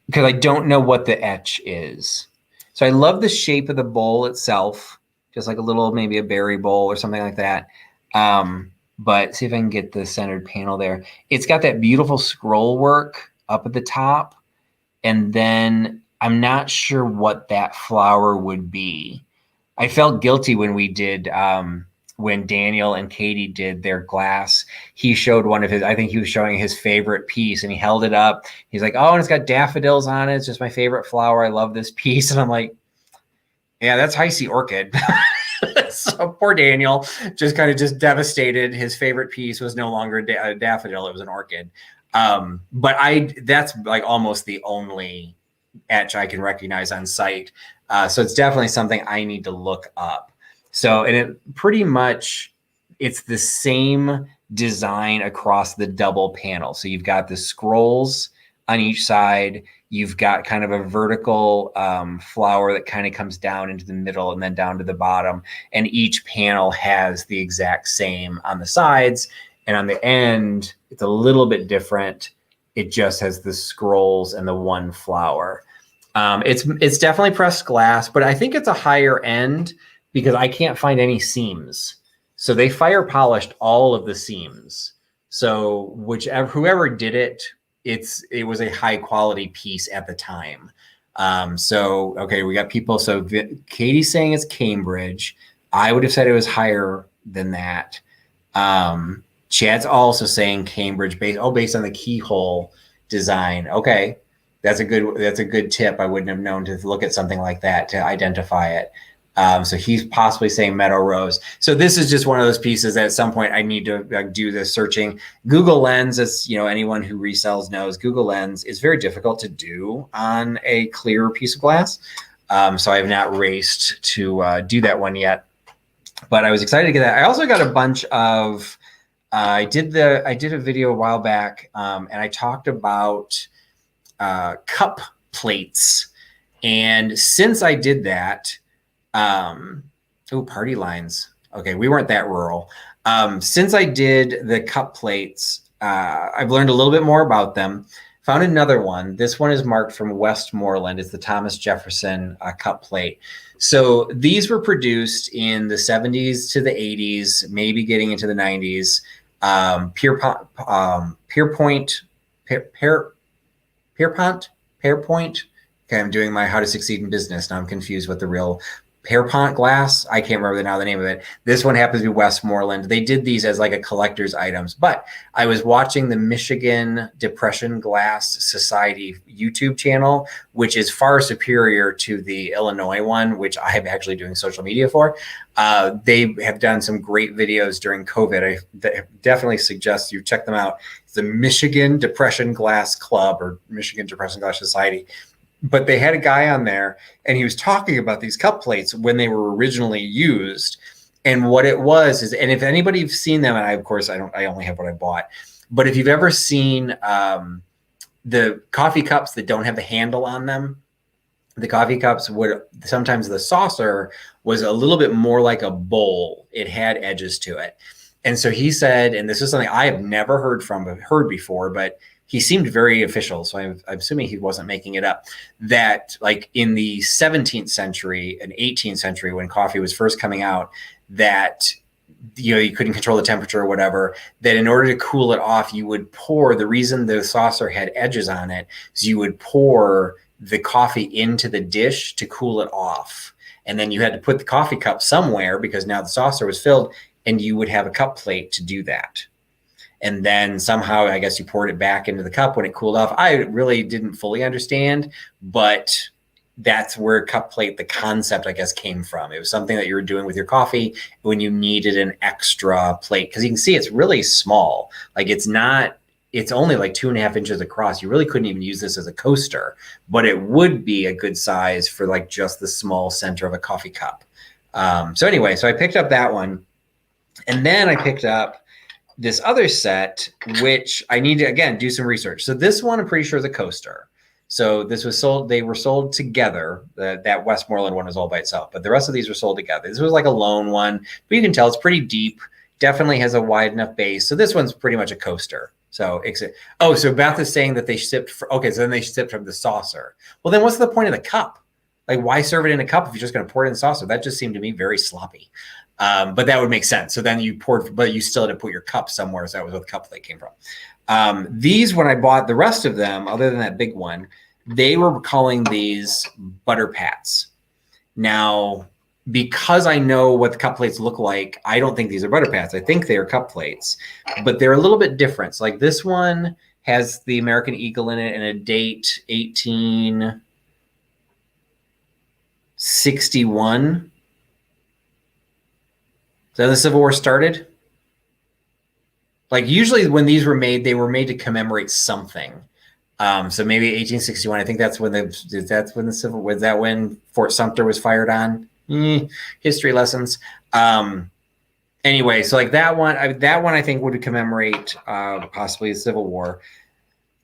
Because I don't know what the etch is. So I love the shape of the bowl itself, just like a little, maybe a berry bowl or something like that. But see if I can get the centered panel there. It's got that beautiful scroll work up at the top. And then I'm not sure what that flower would be. I felt guilty when we did, when Daniel and Katie did their glass. He showed one of his, I think he was showing his favorite piece, and he held it up. He's like, oh, and it's got daffodils on it. It's just my favorite flower. I love this piece. And I'm like, yeah, that's Heisey Orchid. So poor Daniel just kind of devastated. His favorite piece was no longer a daffodil. It was an orchid. But that's like almost the only etch I can recognize on site. So it's definitely something I need to look up. So, and it pretty much, it's the same design across the double panel. So you've got the scrolls on each side. You've got kind of a vertical flower that kind of comes down into the middle and then down to the bottom. And each panel has the exact same on the sides. And on the end, it's a little bit different. It just has the scrolls and the one flower. It's definitely pressed glass, but I think it's a higher end because I can't find any seams. So they fire polished all of the seams. So whoever did it, it was a high quality piece at the time. So, okay, we got people. So Katie's saying it's Cambridge. I would have said it was higher than that. Chad's also saying Cambridge based on the keyhole design. Okay. That's a good tip. I wouldn't have known to look at something like that to identify it. So he's possibly saying Meadow Rose. So this is just one of those pieces that at some point I need to do the searching. Google Lens, as you know, anyone who resells knows, Google Lens is very difficult to do on a clear piece of glass. So I have not raced to do that one yet, but I was excited to get that. I also got a bunch of, I did a video a while back, and I talked about cup plates. And since I did that, party lines. Okay, we weren't that rural. Since I did the cup plates, I've learned a little bit more about them. Found another one. This one is marked from Westmoreland. It's the Thomas Jefferson cup plate. So these were produced in the 70s to the 80s, maybe getting into the 90s. Pierpont. Okay, I'm doing my How to Succeed in Business. Now I'm confused with the real Pierpont glass. I can't remember now the name of it. This one happens to be Westmoreland. They did these as like a collector's items, but I was watching the Michigan Depression Glass Society YouTube channel, which is far superior to the Illinois one, which I am actually doing social media for. They have done some great videos during COVID. I definitely suggest you check them out. It's the Michigan Depression Glass Club or Michigan Depression Glass Society. But they had a guy on there and he was talking about these cup plates when they were originally used. And what it was is, and if anybody's seen them, and I only have what I bought, but if you've ever seen the coffee cups that don't have the handle on them, the coffee cups would, sometimes the saucer was a little bit more like a bowl. It had edges to it. And so he said, and this is something I have never heard before, but he seemed very official, so I'm assuming he wasn't making it up, that like in the 17th century and 18th century when coffee was first coming out, that you couldn't control the temperature or whatever, that in order to cool it off, you would pour, the reason the saucer had edges on it is you would pour the coffee into the dish to cool it off. And then you had to put the coffee cup somewhere because now the saucer was filled, and you would have a cup plate to do that. And then somehow, I guess you poured it back into the cup when it cooled off. I really didn't fully understand, but that's where cup plate, the concept, I guess, came from. It was something that you were doing with your coffee when you needed an extra plate. Because you can see it's really small. Like it's only like 2.5 inches across. You really couldn't even use this as a coaster, but it would be a good size for like just the small center of a coffee cup. So anyway, so I picked up that one. And then I picked up this other set, which I need to, again, do some research. So this one, I'm pretty sure is a coaster. So this was sold, they were sold together. That Westmoreland one was all by itself, but the rest of these were sold together. This was like a lone one, but you can tell it's pretty deep, definitely has a wide enough base. So this one's pretty much a coaster. So, so Beth is saying that they sipped, so then they sipped from the saucer. Well, then what's the point of the cup? Like, why serve it in a cup if you're just going to pour it in the saucer? That just seemed to me very sloppy. But that would make sense. So then you poured, but you still had to put your cup somewhere. So that was where the cup plate came from. These, when I bought the rest of them, other than that big one, they were calling these butter pats. Now, because I know what the cup plates look like, I don't think these are butter pats. I think they are cup plates, but they're a little bit different. So like this one has the American Eagle in it and a date 1861. So the Civil War started. Like usually when these were made, they were made to commemorate something. So maybe 1861. I think that's when the Civil was that when Fort Sumter was fired on. History lessons. Anyway, so like that one I think would commemorate possibly the Civil War.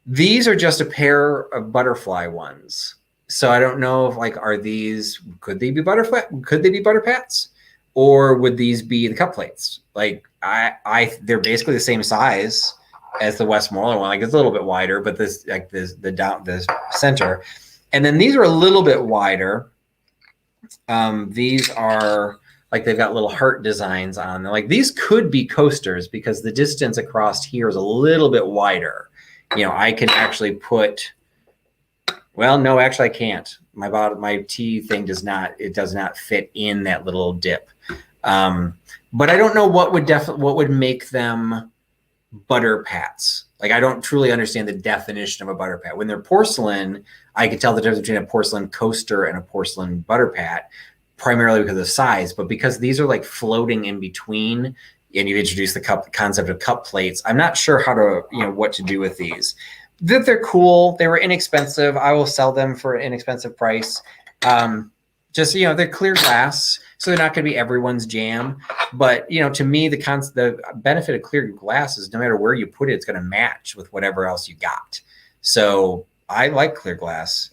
These are just a pair of butterfly ones. So I don't know if could they be butter pats? Or would these be the cup plates? Like they're basically the same size as the Westmoreland one. Like it's a little bit wider, but this like the center, and then these are a little bit wider. These are like they've got little heart designs on them. Like these could be coasters because the distance across here is a little bit wider. I can actually put. Well, no, actually I can't. My tea thing does not fit in that little dip. But I don't know what would make them butter pats. Like I don't truly understand the definition of a butter pat. When they're porcelain, I can tell the difference between a porcelain coaster and a porcelain butter pat. primarily because of size, but because these are like floating in between, and you've introduced the concept of cup plates. I'm not sure how to, what to do with these. They're cool. They were inexpensive. I will sell them for an inexpensive price. Just, they're clear glass, so they're not going to be everyone's jam. But, to me, the benefit of clear glass is no matter where you put it, it's going to match with whatever else you got. So I like clear glass.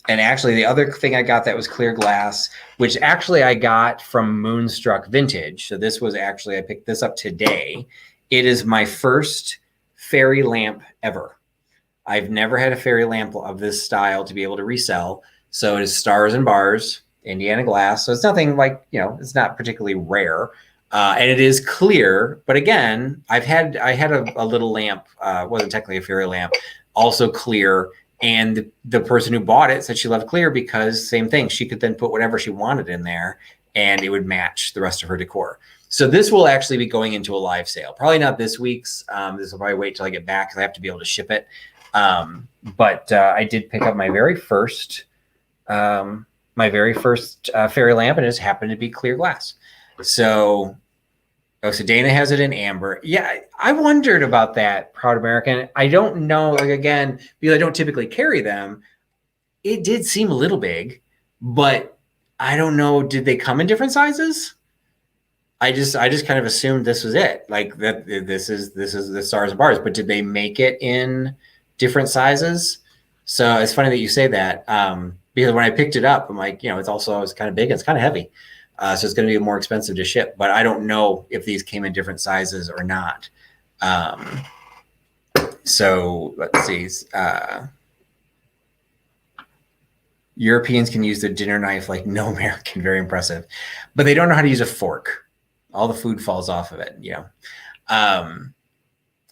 And actually, the other thing I got that was clear glass, which actually I got from Moonstruck Vintage. So this was actually, I picked this up today. It is my first fairy lamp ever. I've never had a fairy lamp of this style to be able to resell. So it is Stars and Bars, Indiana glass. So it's nothing like, it's not particularly rare. And it is clear. But again, I had a little lamp, wasn't technically a fairy lamp, also clear. And the person who bought it said she loved clear because same thing. She could then put whatever she wanted in there and it would match the rest of her decor. So this will actually be going into a live sale. Probably not this week's. This will probably wait till I get back because I have to be able to ship it. But I did pick up my very first fairy lamp, and it just happened to be clear glass. So Dana has it in amber. Yeah, I wondered about that, Proud American. I don't know, again, because I don't typically carry them. It did seem a little big, but I don't know. Did they come in different sizes? I just kind of assumed this was it. Like that this is the Stars and Bars, but did they make it in different sizes? So it's funny that you say that. Because when I picked it up, I'm like, it's kind of big. It's kind of heavy. So it's going to be more expensive to ship, but I don't know if these came in different sizes or not. So let's see. Europeans can use their dinner knife like no American. Very impressive. But they don't know how to use a fork. All the food falls off of it,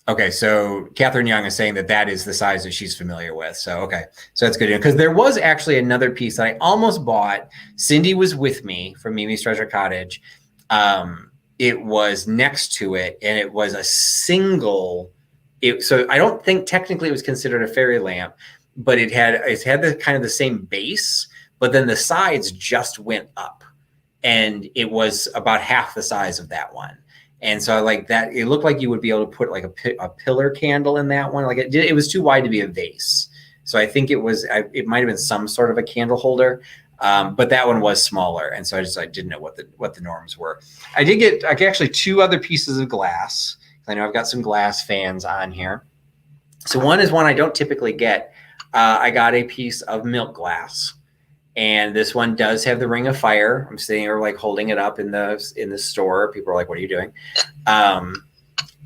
Okay, so Catherine Young is saying that is the size that she's familiar with. So, okay, so that's good. Because there was actually another piece that I almost bought. Cindy was with me from Mimi's Treasure Cottage. It was next to it, and it was a single. So I don't think technically it was considered a fairy lamp, but it had the kind of the same base, but then the sides just went up, and it was about half the size of that one. And so like that, it looked like you would be able to put like a pillar candle in that one. Like it was too wide to be a vase. So I think it might've been some sort of a candle holder. But that one was smaller. And so I didn't know what the norms were. I did get actually two other pieces of glass. I know I've got some glass fans on here. So one is one I don't typically get. I got a piece of milk glass. And this one does have the Ring of Fire. I'm sitting here like holding it up in the store. People are like, "What are you doing?"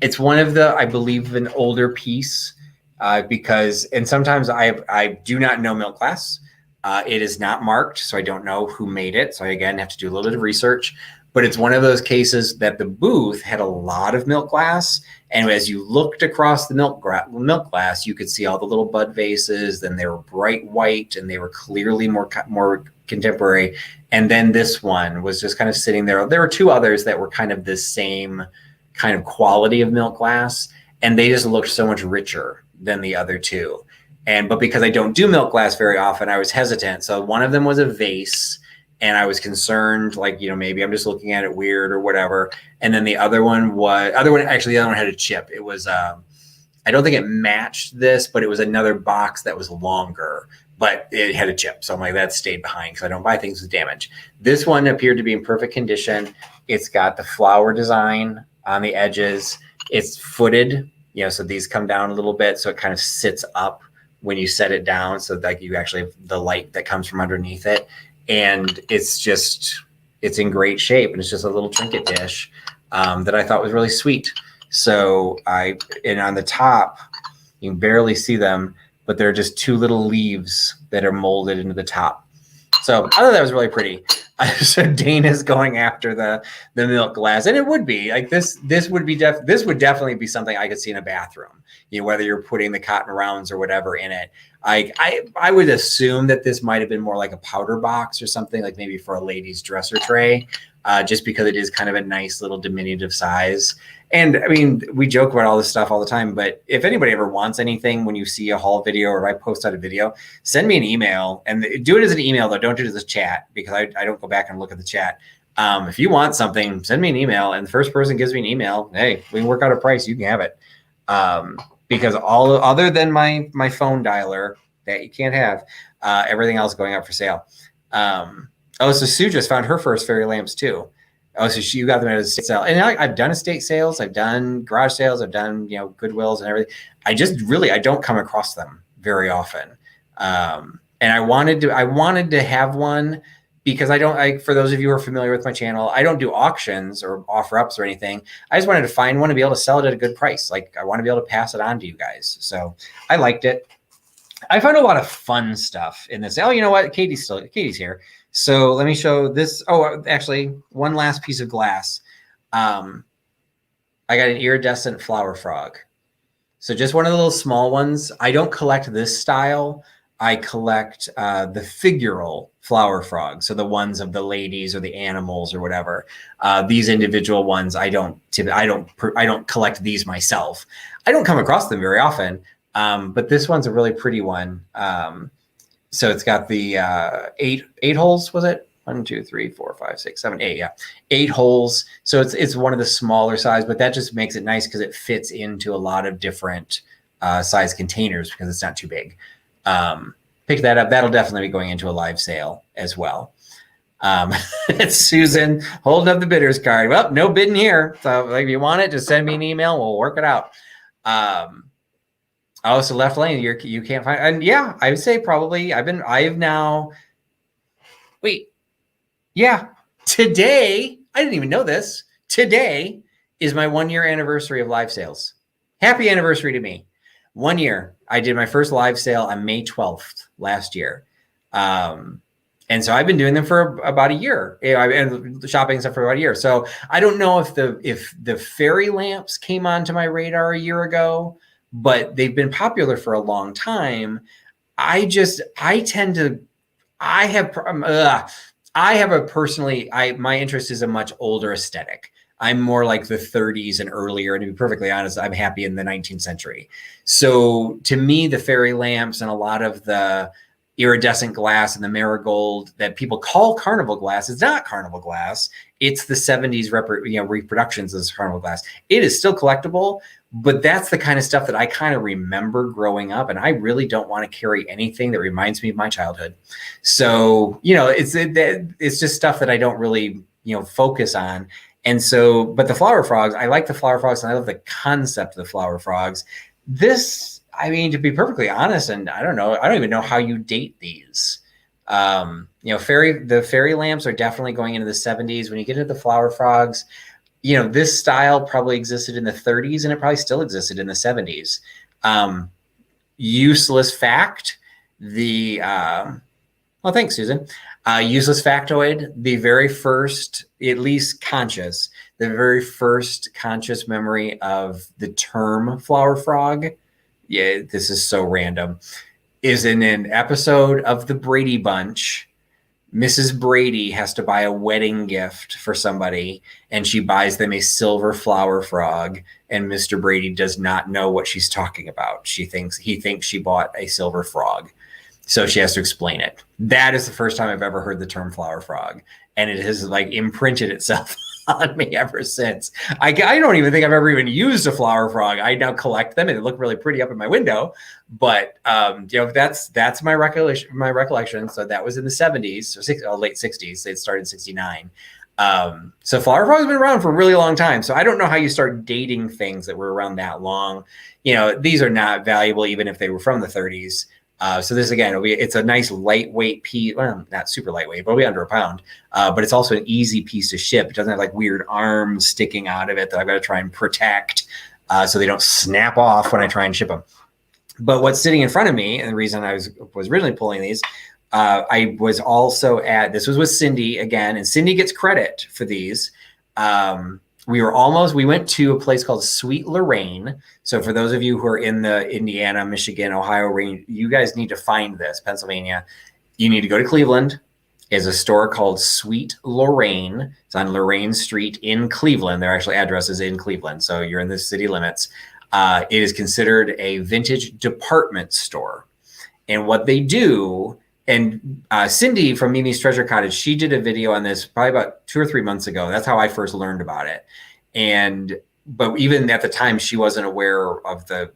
It's one of I believe, an older piece because, and sometimes I do not know milk glass. It is not marked, so I don't know who made it. So I again have to do a little bit of research. But it's one of those cases that the booth had a lot of milk glass. And as you looked across the milk glass, you could see all the little bud vases. Then they were bright white, and they were clearly more contemporary. And then this one was just kind of sitting there. There were two others that were kind of the same kind of quality of milk glass, and they just looked so much richer than the other two. But because I don't do milk glass very often, I was hesitant. So one of them was a vase. And I was concerned, like, maybe I'm just looking at it weird or whatever. And then the other one actually, the other one had a chip. It was, I don't think it matched this, but it was another box that was longer, but it had a chip. So I'm like, that stayed behind because I don't buy things with damage. This one appeared to be in perfect condition. It's got the flower design on the edges. It's footed, so these come down a little bit. So it kind of sits up when you set it down. So like you actually have the light that comes from underneath it. And it's in great shape, and it's just a little trinket dish that I thought was really sweet. So and on the top, you can barely see them, but they're just two little leaves that are molded into the top. So I thought that was really pretty. So Dana's going after the milk glass, and it would be like this would definitely be something I could see in a bathroom. Whether you're putting the cotton rounds or whatever in it. I would assume that this might have been more like a powder box or something, like maybe for a lady's dresser tray. just because it is kind of a nice little diminutive size. And I mean, we joke about all this stuff all the time, but if anybody ever wants anything, when you see a haul video or I post out a video, send me an email, and do it as an email though. Don't do it as a chat, because I don't go back and look at the chat. If you want something, send me an email, and the first person gives me an email, hey, we can work out a price. You can have it. Because all other than my phone dialer that you can't have, everything else going up for sale. So Sue just found her first fairy lamps too. Oh, so you got them at a estate sale. And I've done estate sales, I've done garage sales, I've done, Goodwills and everything. I don't come across them very often. And I wanted to have one, because for those of you who are familiar with my channel, I don't do auctions or offer ups or anything. I just wanted to find one to be able to sell it at a good price. Like, I want to be able to pass it on to you guys. So I liked it. I found a lot of fun stuff in this. Oh, you know what? Katie's here. So let me show this. Oh, actually, one last piece of glass. I got an iridescent flower frog. So just one of the little small ones. I don't collect this style. I collect the Figural flower frog. So the ones of the ladies or the animals or whatever. These individual ones, I don't collect these myself. I don't come across them very often. But this one's a really pretty one. So it's got the 8 holes, was it? 1, 2, 3, 4, 5, 6, 7, 8. Yeah, 8 holes. So it's one of the smaller size, but that just makes it nice because it fits into a lot of different size containers because it's not too big. Pick that up. That'll definitely be going into a live sale as well. It's Susan holding up the bidder's card. Well, no bidding here. So like, if you want it, just send me an email. We'll work it out. Oh, so left lane, you can't find, and yeah, I would say probably today, I didn't even know this. Today is my 1-year anniversary of live sales. Happy anniversary to me. 1 year. I did my first live sale on May 12th last year. And so I've been doing them for about a year. I've been shopping stuff for about a year. So I don't know if the fairy lamps came onto my radar a year ago, but they've been popular for a long time. My interest is a much older aesthetic. I'm more like the 30s and earlier. And to be perfectly honest, I'm happy in the 19th century. So to me, the fairy lamps and a lot of the iridescent glass and the marigold that people call carnival glass, it's not carnival glass. It's the 70s reproductions of this carnival glass. It is still collectible, but that's the kind of stuff that I kind of remember growing up, and I really don't want to carry anything that reminds me of my childhood. So, it's just stuff that I don't really, focus on. And so, but the flower frogs, I like the flower frogs, and I love the concept of the flower frogs. This, to be perfectly honest, and I don't even know how you date these. The fairy lamps are definitely going into the 70s. When you get into the flower frogs, this style probably existed in the 30s, and it probably still existed in the 70s. Useless fact, thanks, Susan. Useless factoid, the very first conscious memory of the term flower frog, this is so random, is in an episode of the Brady Bunch. Mrs. Brady has to buy a wedding gift for somebody, and she buys them a silver flower frog, and Mr. Brady does not know what she's talking about. He thinks she bought a silver frog. So she has to explain it. That is the first time I've ever heard the term flower frog, and it has imprinted itself on me ever since. I don't even think I've ever even used a flower frog. I now collect them, and they look really pretty up in my window. But that's my recollection. So that was in the 70s or late 60s. It started in 69. So flower frogs have been around for a really long time. So I don't know how you start dating things that were around that long. These are not valuable even if they were from the 30s. So this, again, it's a nice lightweight piece. Well, not super lightweight, but it'll be under a pound. But it's also an easy piece to ship. It doesn't have weird arms sticking out of it that I've got to try and protect so they don't snap off when I try and ship them. But what's sitting in front of me, and the reason I was originally pulling these, I was also this was with Cindy again, and Cindy gets credit for these. We went to a place called Sweet Lorain. So for those of you who are in the Indiana, Michigan, Ohio range, you guys need to find this. Pennsylvania, you need to go to Cleveland is a store called Sweet Lorain. It's on Lorain Street in Cleveland. Their actual address is in Cleveland, so you're in the city limits. It is considered a vintage department store. And what they do, and Cindy from Mimi's Treasure Cottage, she did a video on this probably about 2 or 3 months ago. That's how I first learned about it. But even at the time, she wasn't aware of the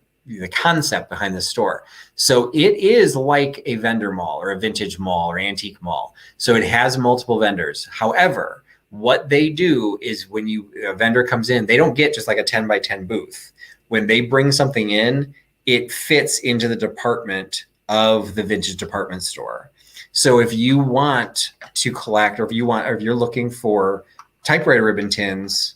concept behind the store. So it is like a vendor mall or a vintage mall or antique mall. So it has multiple vendors. However, what they do is when a vendor comes in, they don't get just like a 10 by 10 booth. When they bring something in, it fits into the department of the vintage department store. So if you want to collect, or if you're looking for typewriter ribbon tins,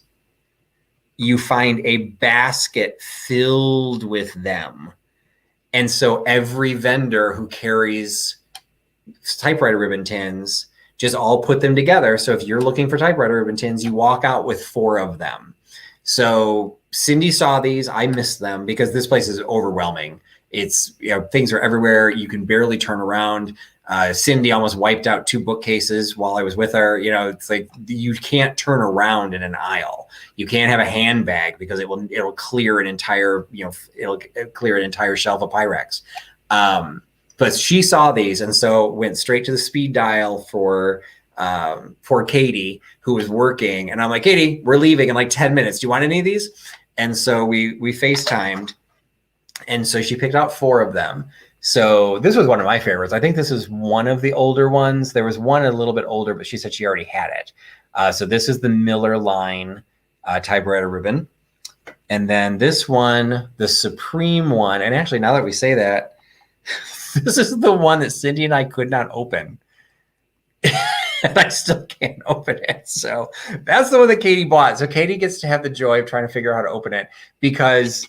you find a basket filled with them. And so every vendor who carries typewriter ribbon tins just all put them together. So if you're looking for typewriter ribbon tins, you walk out with 4 of them. So Cindy saw these. I missed them because this place is overwhelming. It's, things are everywhere. You can barely turn around. Cindy almost wiped out 2 bookcases while I was with her. It's like you can't turn around in an aisle. You can't have a handbag because it'll clear an entire, it'll clear an entire shelf of Pyrex. But she saw these and so went straight to the speed dial for Katie, who was working. And I'm like, Katie, we're leaving in like 10 minutes. Do you want any of these? And so we FaceTimed. And so she picked out 4 of them. So this was one of my favorites. I think this is one of the older ones. There was one a little bit older, but she said she already had it. So this is the Miller line typewriter ribbon. And then this one, the Supreme one. And actually, now that we say that, this is the one that Cindy and I could not open. And I still can't open it. So that's the one that Katie bought. So Katie gets to have the joy of trying to figure out how to open it because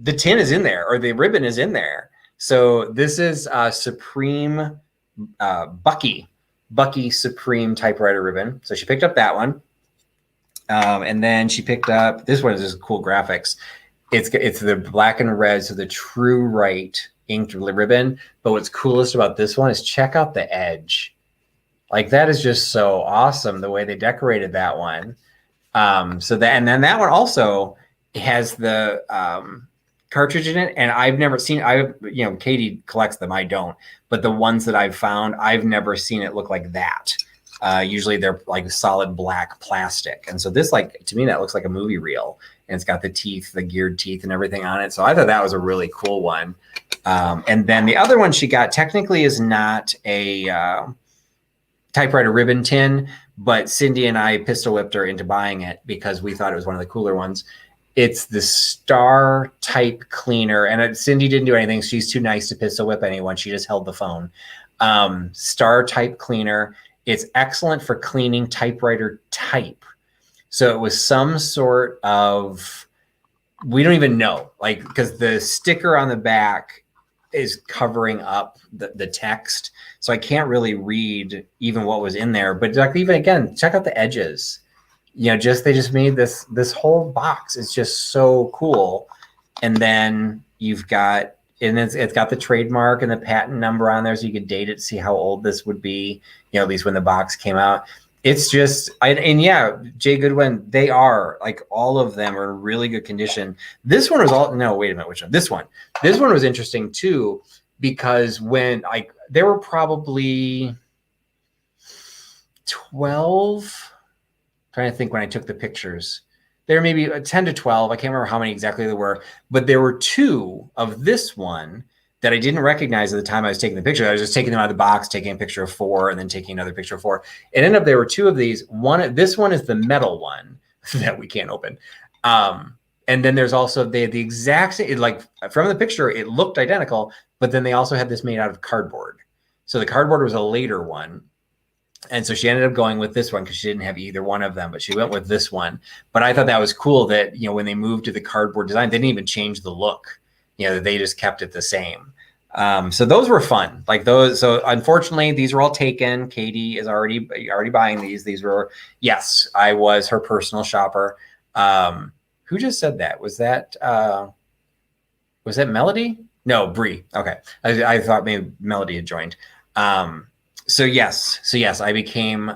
the tin is in there, or the ribbon is in there. So this is Supreme Bucky Supreme typewriter ribbon. So she picked up that one. And then she picked up, this one is just cool graphics. It's the black and red, so the True Right inked ribbon. But what's coolest about this one is check out the edge. Like that is just so awesome, the way they decorated that one. And then that one also has the cartridge in it, and I've never seen. Katie collects them, I don't. But the ones that I've found, I've never seen it look like that. Usually they're like solid black plastic, and so this, like, to me, that looks like a movie reel, and it's got the teeth, the geared teeth, and everything on it. So I thought that was a really cool one. And then the other one she got technically is not a typewriter ribbon tin, but Cindy and I pistol whipped her into buying it because we thought it was one of the cooler ones. It's the Star Type Cleaner, and Cindy didn't do anything. She's too nice to pistol whip anyone. She just held the phone. Star Type Cleaner. It's excellent for cleaning typewriter type. So it was some sort of, we don't even know, like, because the sticker on the back is covering up the text. So I can't really read even what was in there. But like, even again, check out the edges. They just made this whole box is just so cool. And then you've got, and it's got the trademark and the patent number on there, so you could date it, see how old this would be, at least when the box came out. It's just, Jay Goodwin, they are, like, all of them are in really good condition. This one was wait a minute, which one? This one was interesting too, because when there were probably 12, trying to think when I took the pictures. There may be 10 to 12. I can't remember how many exactly there were, but there were 2 of this one that I didn't recognize at the time I was taking the picture. I was just taking them out of the box, taking a picture of 4, and then taking another picture of 4. It ended up there were 2 of these. This one is the metal one that we can't open. And then there's also the exact same, like from the picture, it looked identical, but then they also had this made out of cardboard. So the cardboard was a later one. And so she ended up going with this one because she didn't have either one of them, but she went with this one. But I thought that was cool that, when they moved to the cardboard design, they didn't even change the look. They just kept it the same. So those were fun. Like those. So unfortunately, these were all taken. Katie is already buying these. These were, yes, I was her personal shopper. Who just said that? Was that Melody? No, Bree. Okay. I thought maybe Melody had joined. So yes, I became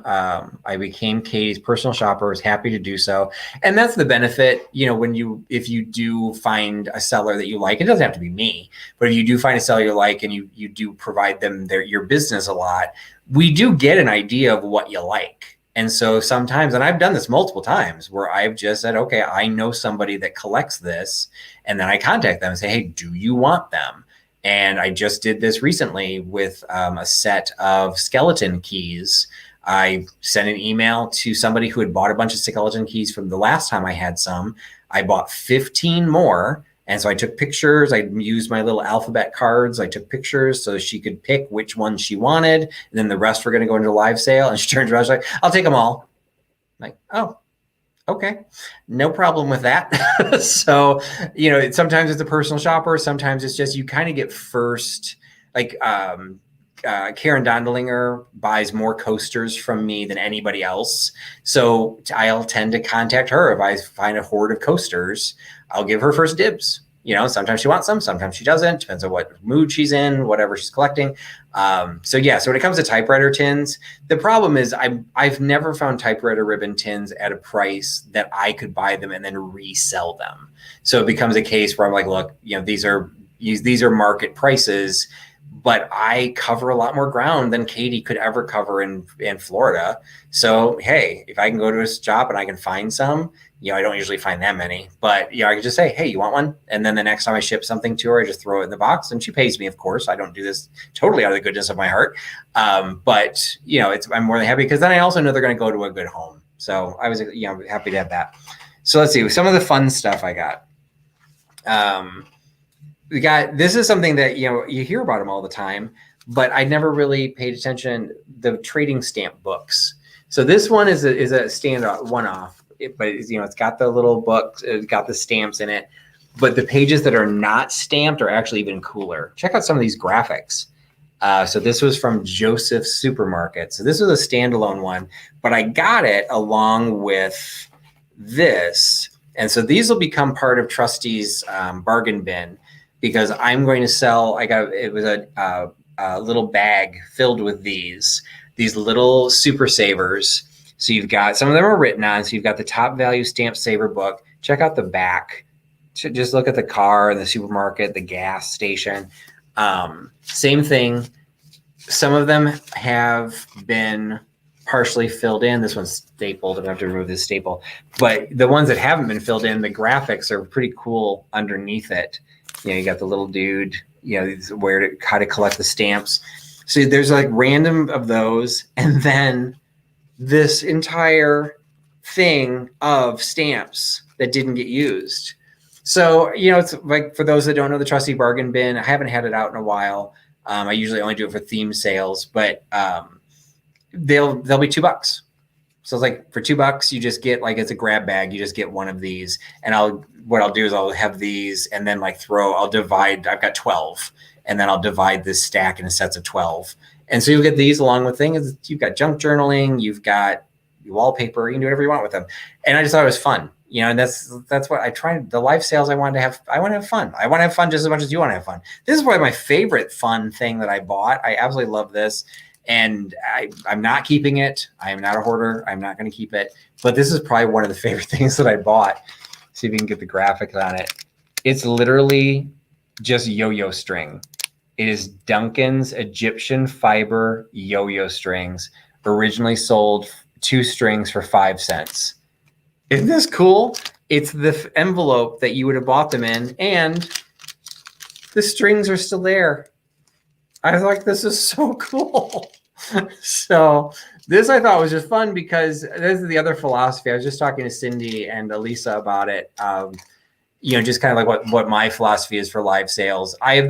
Katie's personal shopper. Was happy to do so, and that's the benefit. If you do find a seller that you like, it doesn't have to be me, but if you do find a seller you like, and you do provide them your business a lot, we do get an idea of what you like. And so sometimes, and I've done this multiple times, where I've just said, okay, I know somebody that collects this, and then I contact them and say, hey, do you want them? And I just did this recently with a set of skeleton keys. I sent an email to somebody who had bought a bunch of skeleton keys from the last time I had some. I bought 15 more. And so I took pictures. I used my little alphabet cards. I took pictures so she could pick which ones she wanted. And then the rest were going to go into a live sale. And she turned around, she's like, I'll take them all. I'm like, oh, okay, no problem with that. So, sometimes it's a personal shopper. Sometimes it's just, you kind of get first, like Karen Dondelinger buys more coasters from me than anybody else. So I'll tend to contact her. If I find a horde of coasters, I'll give her first dibs. Sometimes she wants some, sometimes she doesn't. Depends on what mood she's in, whatever she's collecting. So when it comes to typewriter tins, the problem is I've never found typewriter ribbon tins at a price that I could buy them and then resell them. So it becomes a case where I'm like, look, these are market prices, but I cover a lot more ground than Katie could ever cover in Florida. So, hey, if I can go to a shop and I can find some, I don't usually find that many, but I can just say, hey, you want one? And then the next time I ship something to her, I just throw it in the box, and she pays me, of course. I don't do this totally out of the goodness of my heart. But I'm more than happy, because then I also know they're going to go to a good home. So I was, happy to have that. So let's see some of the fun stuff I got. This is something that, you hear about them all the time, but I never really paid attention, the trading stamp books. So this one is a standout one-off, but it's got the little books, it's got the stamps in it, but the pages that are not stamped are actually even cooler. Check out some of these graphics. So this was from Joseph's Supermarket. So this was a standalone one, but I got it along with this. And so these will become part of Trusty's bargain bin, because I'm going to sell, it was a little bag filled with these little super savers. So you've got, some of them are written on, so you've got the top value stamp saver book. Check out the back. Just look at the car and the supermarket, the gas station. Same thing. Some of them have been partially filled in. This one's stapled. I'm gonna have to remove this staple. But the ones that haven't been filled in, the graphics are pretty cool underneath it. You got the little dude, how to collect the stamps. So there's like random of those, and then this entire thing of stamps that didn't get used. So, it's like, for those that don't know the Trusty bargain bin, I haven't had it out in a while. I usually only do it for theme sales, but they'll be $2. So it's like, for $2, you just get, like, it's a grab bag. You just get one of these, and what I'll do is I'll have these, and then I'll divide. I've got 12, and then I'll divide this stack into sets of 12. And so you'll get these along with things. You've got junk journaling, you've got wallpaper, you can do whatever you want with them. And I just thought it was fun, and that's what I tried. The live sales, I want to have fun. I want to have fun just as much as you want to have fun. This is probably my favorite fun thing that I bought. I absolutely love this. And I'm not keeping it. I am not a hoarder. I'm not going to keep it. But this is probably one of the favorite things that I bought. See if you can get the graphics on it. It's literally just yo-yo string. It is Duncan's Egyptian fiber yo-yo strings, originally sold 2 strings for 5 cents. Isn't this cool? It's the envelope that you would have bought them in, and the strings are still there. I was like, this is so cool. So this I thought was just fun, because this is the other philosophy. I was just talking to Cindy and Elisa about it. Just kind of like what my philosophy is for live sales. I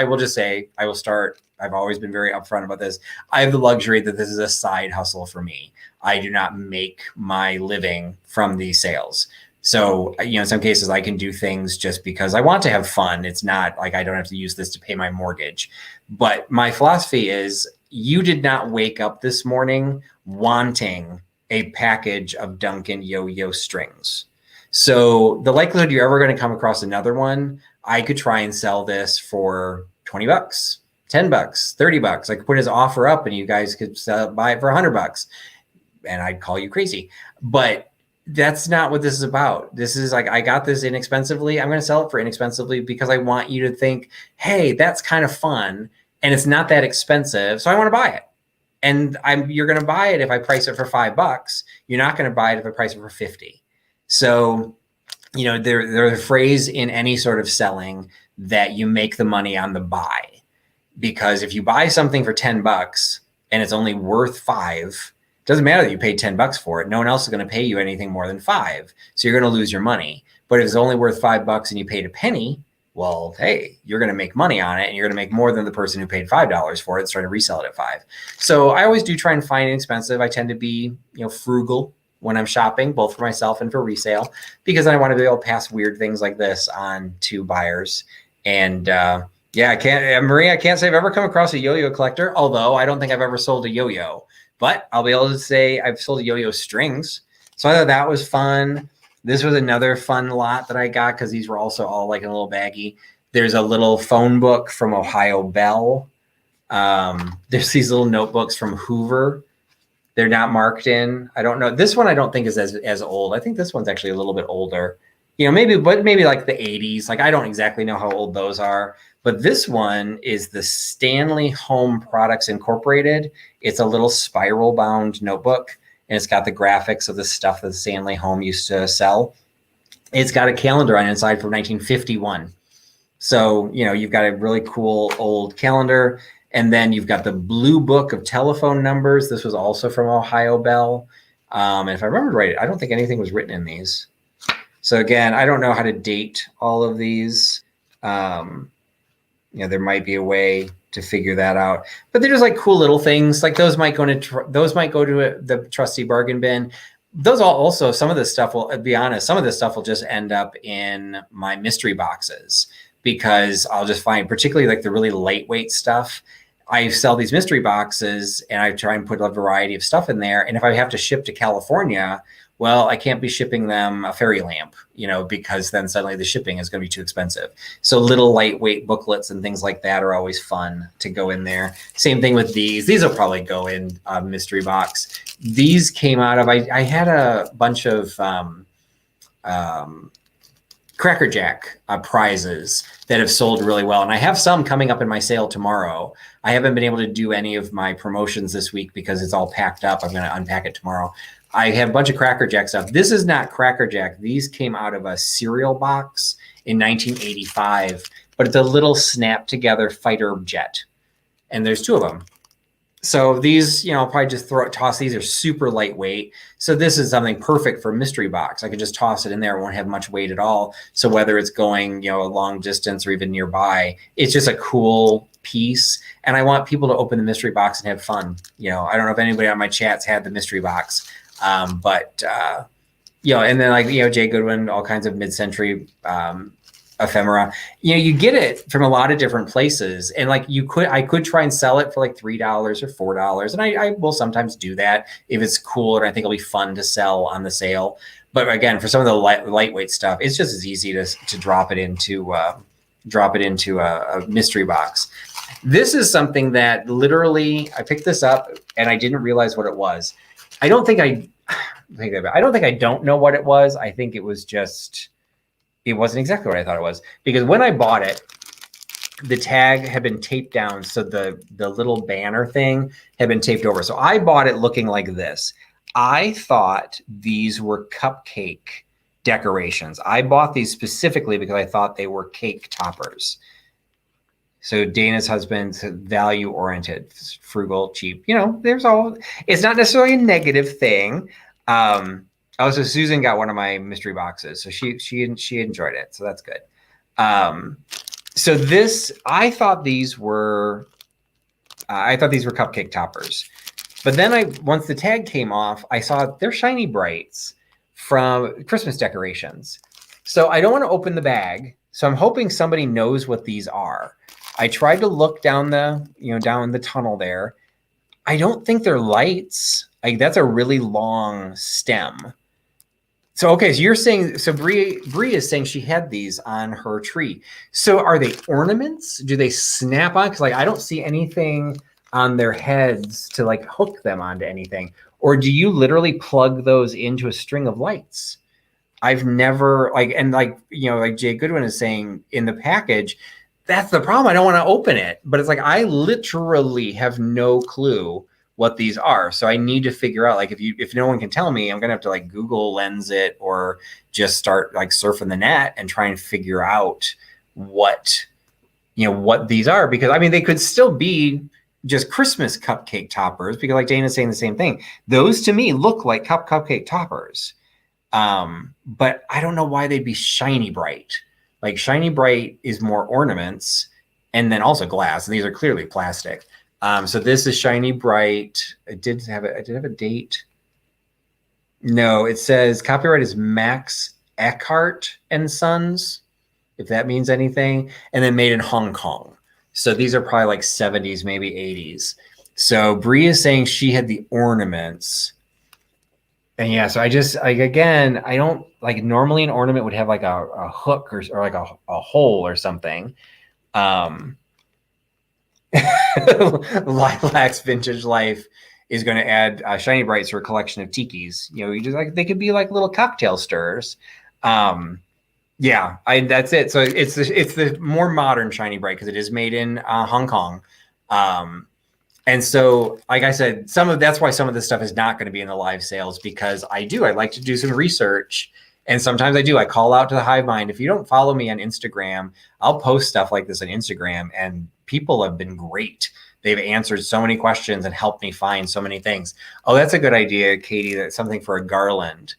will just say, I will start. I've always been very upfront about this. I have the luxury that this is a side hustle for me. I do not make my living from these sales. So, in some cases I can do things just because I want to have fun. It's not like I don't have to use this to pay my mortgage. But my philosophy is, you did not wake up this morning wanting a package of Duncan yo-yo strings. So the likelihood you're ever going to come across another one, I could try and sell this for $20, $10, $30. I could put his offer up and you guys could buy it for $100. And I'd call you crazy. But that's not what this is about. This is like, I got this inexpensively. I'm going to sell it for inexpensively because I want you to think, hey, that's kind of fun. And it's not that expensive. So I want to buy it. And you're going to buy it if I price it for $5. You're not going to buy it if I price it for 50. So, you know, there's a phrase in any sort of selling that you make the money on the buy. Because if you buy something for $10 and it's only worth $5, it doesn't matter that you paid $10 for it. No one else is going to pay you anything more than $5. So you're going to lose your money. But if it's only worth $5 and you paid a penny, well, hey, you're going to make money on it and you're going to make more than the person who paid $5 for it and trying to resell it at $5. So I always do try and find inexpensive. I tend to be, you know, frugal when I'm shopping, both for myself and for resale, because I want to be able to pass weird things like this on to buyers. And yeah, Marie, I can't say I've ever come across a yo-yo collector, although I don't think I've ever sold a yo-yo, but I'll be able to say I've sold a yo-yo strings. So I thought that was fun. This was another fun lot that I got because these were also all like in a little baggie. There's a little phone book from Ohio Bell. There's these little notebooks from Hoover. They're not marked in. I don't know. This one I don't think is as old. I think this one's actually a little bit older. You know, maybe like the 80s. Like, I don't exactly know how old those are. But this one is the Stanley Home Products Incorporated. It's a little spiral bound notebook. And it's got the graphics of the stuff that Stanley Home used to sell. It's got a calendar on the inside from 1951. So, you know, you've got a really cool old calendar. And then you've got the blue book of telephone numbers. This was also from Ohio Bell. And if I remember right, I don't think anything was written in these. So again, I don't know how to date all of these. You know, there might be a way to figure that out, but they're just like cool little things. Like those might go to the Trusty bargain bin. Those also, some of this stuff will, be honest, some of this stuff will just end up in my mystery boxes, because I'll just find, particularly like the really lightweight stuff, I sell these mystery boxes and I try and put a variety of stuff in there. And if I have to ship to California, well, I can't be shipping them a fairy lamp, you know, because then suddenly the shipping is going to be too expensive. So little lightweight booklets and things like that are always fun to go in there. Same thing with these. These will probably go in a mystery box. These came out of, I had a bunch of Cracker Jack prizes that have sold really well. And I have some coming up in my sale tomorrow. I haven't been able to do any of my promotions this week because it's all packed up. I'm going to unpack it tomorrow. I have a bunch of Cracker Jack stuff. This is not Cracker Jack. These came out of a cereal box in 1985, but it's a little snap together fighter jet. And there's two of them. So these, you know, I'll probably just toss. These are super lightweight. So this is something perfect for mystery box. I could just toss it in there. It won't have much weight at all. So whether it's going, you know, a long distance or even nearby, it's just a cool piece. And I want people to open the mystery box and have fun. You know, I don't know if anybody on my chats had the mystery box. You know, and then like, you know, Jay Goodwin, all kinds of mid-century ephemera, you know, you get it from a lot of different places. And like I could try and sell it for like $3 or $4. And I will sometimes do that if it's cool and I think it'll be fun to sell on the sale. But again, for some of the lightweight stuff, it's just as easy to drop it into a mystery box. This is something that literally I picked this up and I didn't realize what it was. I don't know what it was. I think it was just, it wasn't exactly what I thought it was, because when I bought it, the tag had been taped down. So the little banner thing had been taped over. So I bought it looking like this. I thought these were cupcake decorations. I bought these specifically because I thought they were cake toppers. So Dana's husband's value oriented, frugal, cheap, you know, it's not necessarily a negative thing. So Susan got one of my mystery boxes, so she enjoyed it. So that's good. So this, I thought these were cupcake toppers, but then once the tag came off, I saw they're shiny brights from Christmas decorations. So I don't want to open the bag. So I'm hoping somebody knows what these are. I tried to look down the tunnel there. I don't think they're lights. That's a really long stem. Okay, so you're saying, so Bree is saying she had these on her tree. So are they ornaments? Do they snap on? Because like I don't see anything on their heads to like hook them onto anything. Or do you literally plug those into a string of lights? I've never like, and like, like Jay Goodwin is saying in the package, that's the problem. I don't want to open it, but it's like, I literally have no clue what these are. So I need to figure out, like, if no one can tell me, I'm going to have to like Google Lens it or just start like surfing the net and try and figure out what these are, because I mean, they could still be just Christmas cupcake toppers, because like Dana's saying the same thing. Those to me look like cupcake toppers. But I don't know why they'd be shiny bright. Like shiny bright is more ornaments and then also glass. And these are clearly plastic. So this is shiny bright. I did have a date. No, it says copyright is Max Eckhart and Sons, if that means anything. And then made in Hong Kong. So these are probably like 70s, maybe 80s. So Bree is saying she had the ornaments. And yeah, so I don't like, normally an ornament would have like a hook or like a hole or something. Lilac's Vintage Life is going to add shiny brights to a collection of tikis. You just like, they could be like little cocktail stirrers. Yeah, that's it. So it's the more modern shiny bright because it is made in Hong Kong. And so, like I said, that's why some of this stuff is not going to be in the live sales, because I like to do some research. And sometimes I call out to the hive mind. If you don't follow me on Instagram, I'll post stuff like this on Instagram, and people have been great. They've answered so many questions and helped me find so many things. Oh, that's a good idea, Katie. That's something for a garland.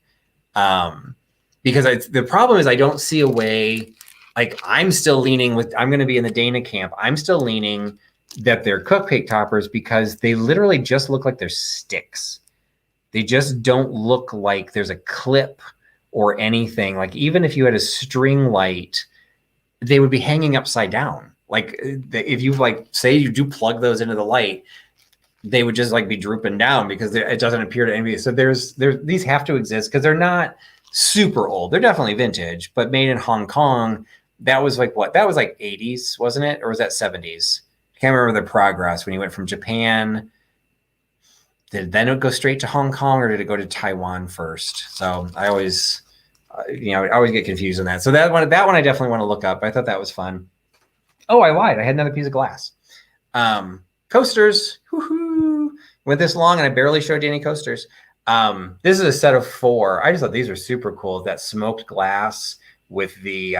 Because the problem is I don't see a way, like I'm going to be in the Dana camp. I'm still leaning that they're cupcake toppers because they literally just look like they're sticks. They just don't look like there's a clip or anything. Like even if you had a string light, they would be hanging upside down. Like if you like, say you do plug those into the light, they would just like be drooping down because it doesn't appear to anybody. So these have to exist because they're not super old. They're definitely vintage, but made in Hong Kong. That was like what? That was like 80s, wasn't it? Or was that 70s? Can't remember the progress when he went from Japan. Did then it go straight to Hong Kong, or did it go to Taiwan first? So I always, I always get confused on that. So that one I definitely want to look up. I thought that was fun. Oh, I lied. I had another piece of glass. Coasters. Woohoo! Went this long and I barely showed you any coasters. This is a set of 4. I just thought these were super cool. That smoked glass with the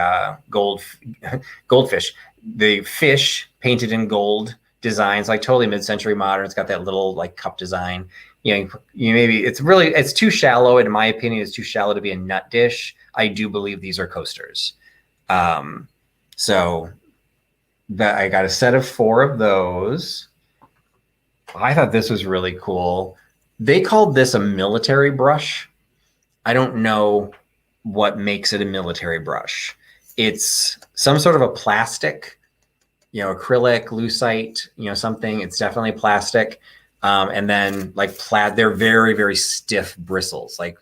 goldfish. The fish painted in gold designs, like totally mid-century modern. It's got that little like cup design. Maybe it's too shallow. In my opinion, it's too shallow to be a nut dish. I do believe these are coasters. So that I got a set of 4 of those. I thought this was really cool. They called this a military brush. I don't know what makes it a military brush. It's some sort of a plastic, acrylic, lucite, something. It's definitely plastic. And then like plaid, they're very, very stiff bristles. Like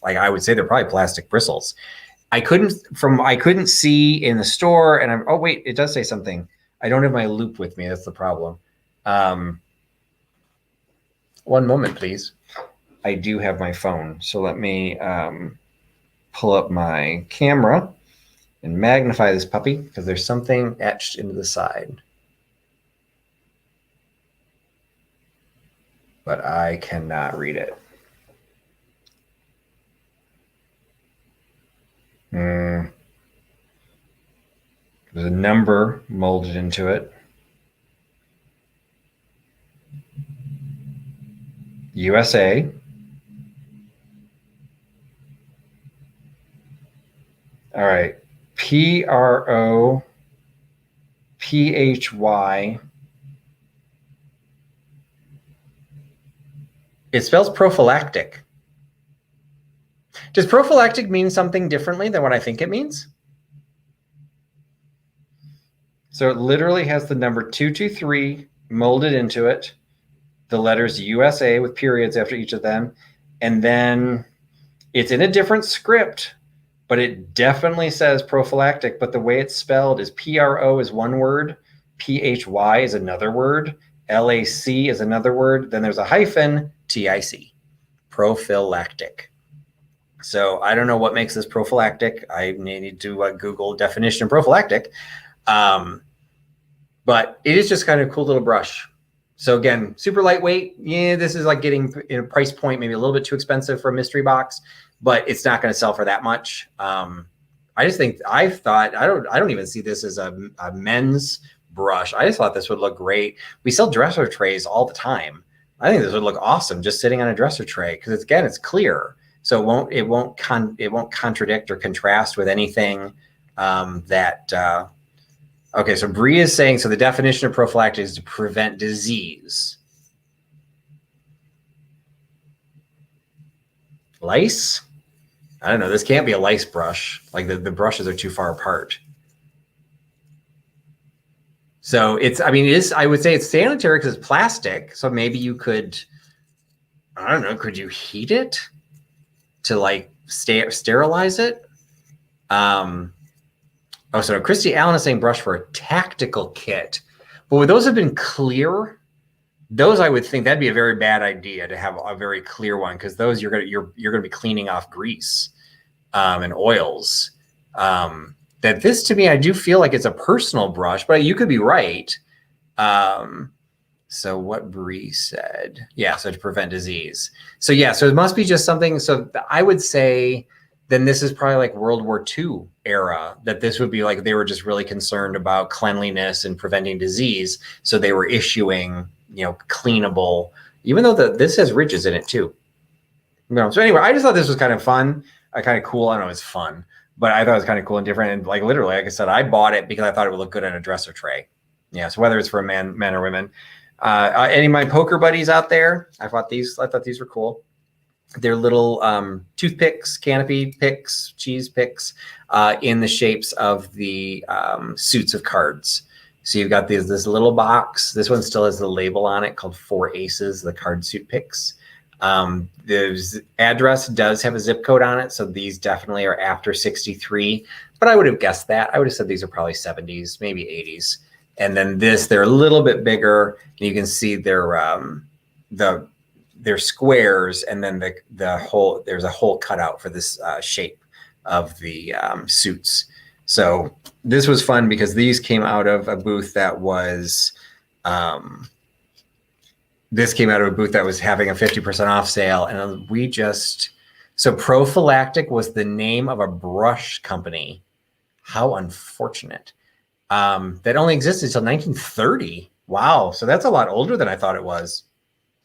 I would say they're probably plastic bristles. I couldn't see in the store, and oh wait, it does say something. I don't have my loop with me. That's the problem. One moment, please. I do have my phone. So let me pull up my camera and magnify this puppy, because there's something etched into the side. But I cannot read it. There's a number molded into it. USA. All right. PROPHY. It spells prophylactic. Does prophylactic mean something differently than what I think it means? So it literally has the number 223 molded into it, the letters USA with periods after each of them, and then It's in a different script, but it definitely says prophylactic. But the way it's spelled is PRO is one word, PHY is another word, LAC is another word. Then there's a hyphen, TIC, prophylactic. So I don't know what makes this prophylactic. I need to Google definition of prophylactic. But it is just kind of a cool little brush. So again, super lightweight. Yeah, this is like getting in a price point, maybe a little bit too expensive for a mystery box, but it's not going to sell for that much. I just think I don't even see this as a men's brush. I just thought this would look great. We sell dresser trays all the time. I think this would look awesome just sitting on a dresser tray because it's clear. So it won't contradict or contrast with anything that. Okay, so Bree is saying, so the definition of prophylactic is to prevent disease. Lice? I don't know. This can't be a lice brush. Like the brushes are too far apart. So I would say it's sanitary because it's plastic. So maybe you could, I don't know, could you heat it to like sterilize it? Oh, so Christy Allen is saying brush for a tactical kit. But would those have been clear? Those I would think that'd be a very bad idea to have a very clear one because those you're gonna be cleaning off grease and oils. That this to me, I do feel like it's a personal brush, but you could be right. So what Bree said, yeah, so to prevent disease. So yeah, so it must be just something. So I would say then this is probably like World War II era, that this would be like they were just really concerned about cleanliness and preventing disease. So they were issuing, cleanable, even though this has ridges in it too. So anyway, I just thought this was kind of fun, kind of cool. I don't know, it's fun, but I thought it was kind of cool and different. And like literally, like I said, I bought it because I thought it would look good on a dresser tray. Yeah, so whether it's for men or women. Any of my poker buddies out there, I thought these were cool. They're little toothpicks, canopy picks, cheese picks in the shapes of the suits of cards. So you've got this little box. This one still has the label on it called 4 Aces, the card suit picks. The address does have a zip code on it. So these definitely are after 63, but I would have guessed that. I would have said these are probably 70s, maybe 80s. And then they're a little bit bigger. And you can see they're squares, and then there's a hole cut out for this shape of the suits. So this was fun because these came out of a booth that was having a 50% off sale, and so Prophylactic was the name of a brush company. How unfortunate. That only existed until 1930. Wow, so that's a lot older than I thought it was.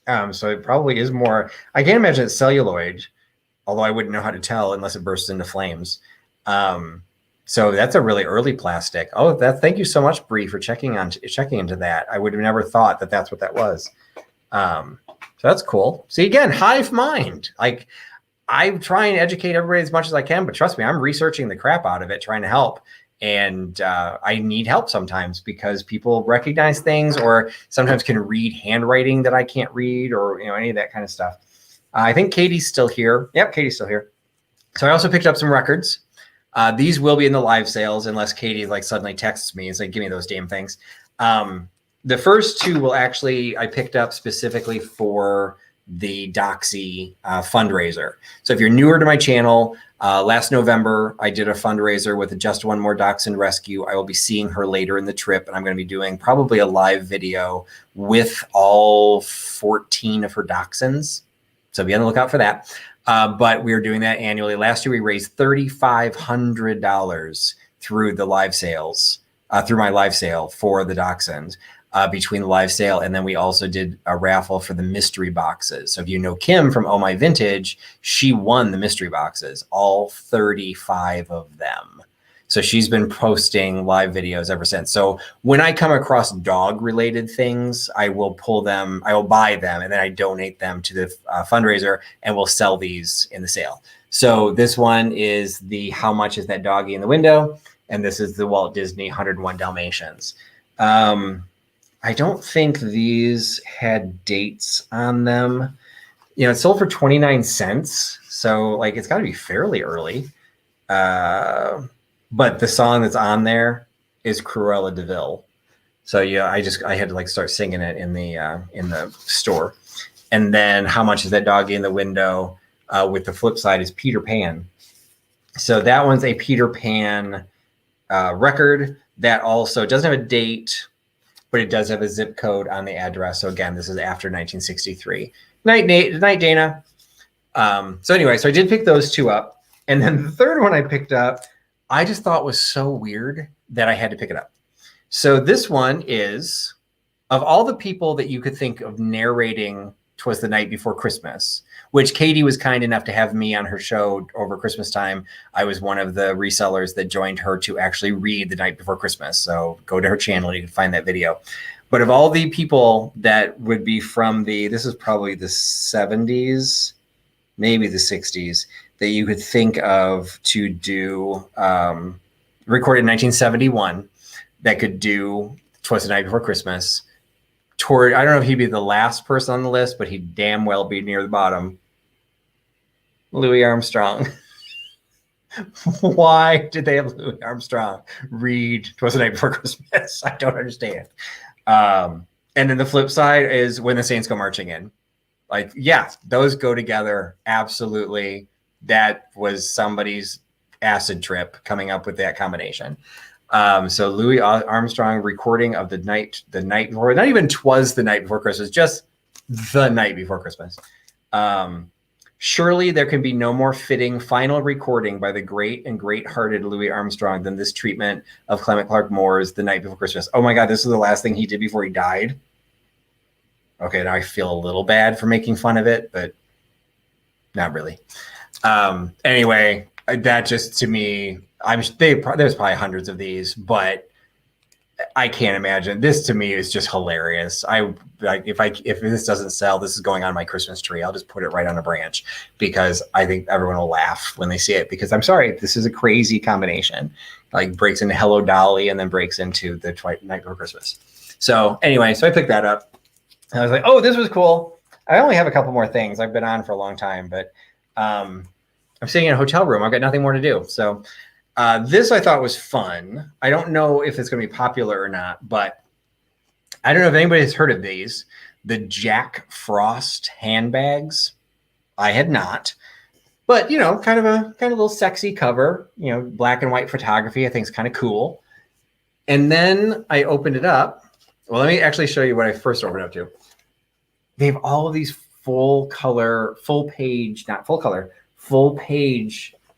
So it probably is more, I can't imagine it's celluloid, although I wouldn't know how to tell unless it bursts into flames. So that's a really early plastic. Oh, thank you so much, Bree, for checking into that. I would have never thought that that's what that was. So that's cool. See, again, hive mind. Like I try and educate everybody as much as I can, but trust me, I'm researching the crap out of it, trying to help. And I need help sometimes because people recognize things or sometimes can read handwriting that I can't read or, any of that kind of stuff. I think Katie's still here. Yep, Katie's still here. So I also picked up some records. These will be in the live sales unless Katie suddenly texts me and says, give me those damn things. The first two I picked up specifically for the Doxy fundraiser. So if you're newer to my channel, last November, I did a fundraiser with Just One More Dachshund Rescue. I will be seeing her later in the trip, and I'm going to be doing probably a live video with all 14 of her dachshunds. So be on the lookout for that. But we are doing that annually. Last year, we raised $3,500 through the live sales, through my live sale for the dachshunds. Between the live sale, and then we also did a raffle for the mystery boxes. So if you know Kim from Oh My Vintage, she won the mystery boxes, all 35 of them. So she's been posting live videos ever since. So when I come across dog related things, I will buy them, and then I donate them to the fundraiser, and we'll sell these in the sale. So this one is the How Much Is That Doggy in the Window? And this is the Walt Disney 101 Dalmatians. I don't think these had dates on them. It sold for 29 cents. So like it's got to be fairly early. But the song that's on there is Cruella de Vil. So yeah, I had to like start singing it in the store. And then How Much Is That Doggy in the Window? With the flip side is Peter Pan. So that one's a Peter Pan record that also doesn't have a date, but it does have a zip code on the address. So again, this is after 1963. Night, Dana. So anyway, so I did pick those two up. And then the third one I picked up, I just thought was so weird that I had to pick it up. So this one is, of all the people that you could think of narrating 'Twas the Night Before Christmas, which Katie was kind enough to have me on her show over Christmas time. I was one of the resellers that joined her to actually read The Night Before Christmas. So go to her channel, you can find that video. But of all the people that would be from this is probably the 70s, maybe the 60s, that you could think of to do, recorded in 1971, that could do 'Twas the Night Before Christmas. I don't know if he'd be the last person on the list, but he'd damn well be near the bottom. Louis Armstrong. Why did they have Louis Armstrong read 'Twas the Night Before Christmas? I don't understand. And then the flip side is When the Saints Go Marching In. Like, yeah, those go together. Absolutely. That was somebody's acid trip coming up with that combination. So Louis Armstrong recording of the night before, not even 'Twas the Night Before Christmas, just the night before Christmas. Surely there can be no more fitting final recording by the great and great-hearted Louis Armstrong than this treatment of Clement Clarke Moore's The Night Before Christmas. Oh my God, this is the last thing he did before he died. Okay, now I feel a little bad for making fun of it, but not really. Anyway, that just, to me, there's probably hundreds of these, but I can't imagine. This to me is just hilarious. If this doesn't sell, this is going on my Christmas tree. I'll just put it right on a branch because I think everyone will laugh when they see it. Because I'm sorry, this is a crazy combination. Like breaks into Hello Dolly and then breaks into the Night Before Christmas. So anyway, so I picked that up. And I was like, oh, this was cool. I only have a couple more things. I've been on for a long time, but I'm sitting in a hotel room. I've got nothing more to do. So this I thought was fun. I don't know if it's going to be popular or not, but I don't know if anybody has heard of these. The Jack Frost handbags. I had not, but kind of a little sexy cover. Black and white photography. I think is kind of cool. And then I opened it up. Well, let me actually show you what I first opened up to. They have all of these full page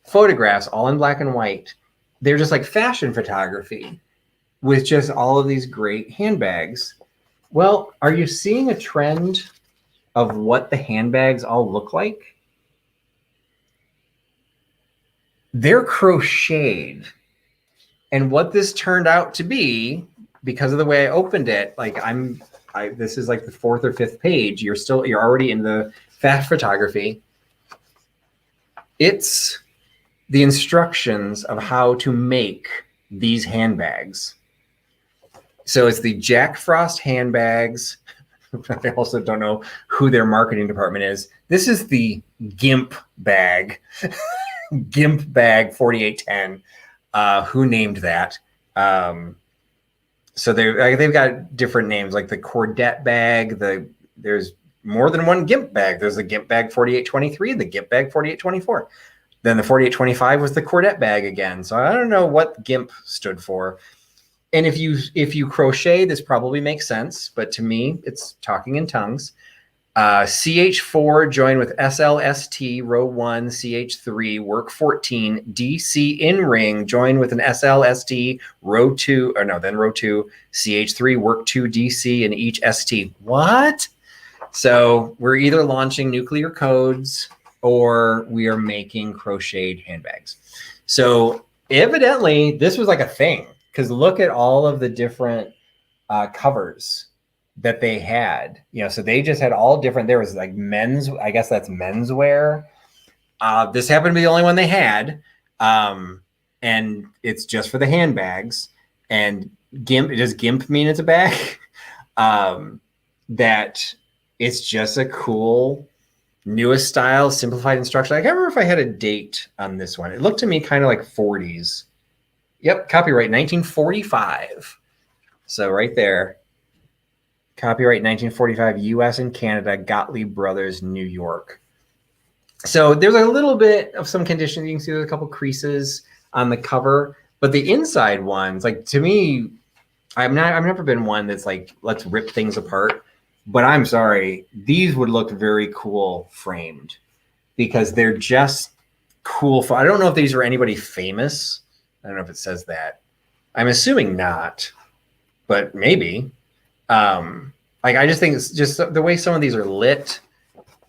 photographs, all in black and white. They're just like fashion photography with just all of these great handbags. Well, are you seeing a trend of what the handbags all look like? They're crocheted. And what this turned out to be, because of the way I opened it, like this is like the 4th or 5th page. You're already in the fashion photography. It's the instructions of how to make these handbags. So it's the Jack Frost handbags. I also don't know who their marketing department is. This is the GIMP bag, GIMP bag 4810. Who named that? So they've got different names, like the Cordette bag. There's more than one GIMP bag. There's the GIMP bag 4823 and the GIMP bag 4824. Then the 4825 was the Cordette bag again. So I don't know what GIMP stood for. And if you crochet, this probably makes sense. But to me, it's talking in tongues. CH4 join with SLST, row 1, CH3, work 14, DC in ring, join with an SLST, row 2, then row 2, CH3, work 2, DC, and each ST. What? So we're either launching nuclear codes or we are making crocheted handbags. So evidently this was like a thing, because look at all of the different covers that they had. So they just had all different. There was like men's, I guess that's menswear. This happened to be the only one they had. And it's just for the handbags. And GIMP, does GIMP mean it's a bag? That it's just a cool, Newest style, simplified instruction. I can't remember if I had a date on this one. It looked to me kind of like 40s. Yep, copyright 1945. So right there. Copyright 1945, U.S. and Canada, Gottlieb Brothers, New York. So there's a little bit of some condition. You can see there's a couple creases on the cover, but the inside ones, like to me, I've never been one that's like, let's rip things apart. But I'm sorry, these would look very cool framed because they're just cool. I don't know if these are anybody famous. I don't know if it says that. I'm assuming not, but maybe. Like I just think it's just the way some of these are lit.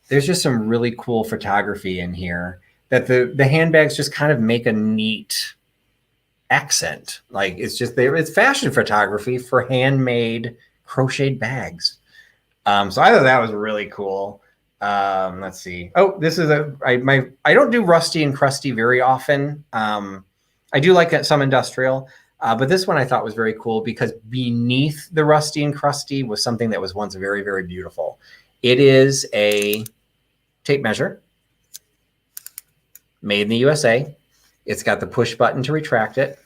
There's just some really cool photography in here that the handbags just kind of make a neat accent. Like it's fashion photography for handmade crocheted bags. So I thought that was really cool. Let's see. Oh, this is I don't do rusty and crusty very often. I do like some industrial, but this one I thought was very cool because beneath the rusty and crusty was something that was once very, very beautiful. It is a tape measure made in the USA. It's got the push button to retract it.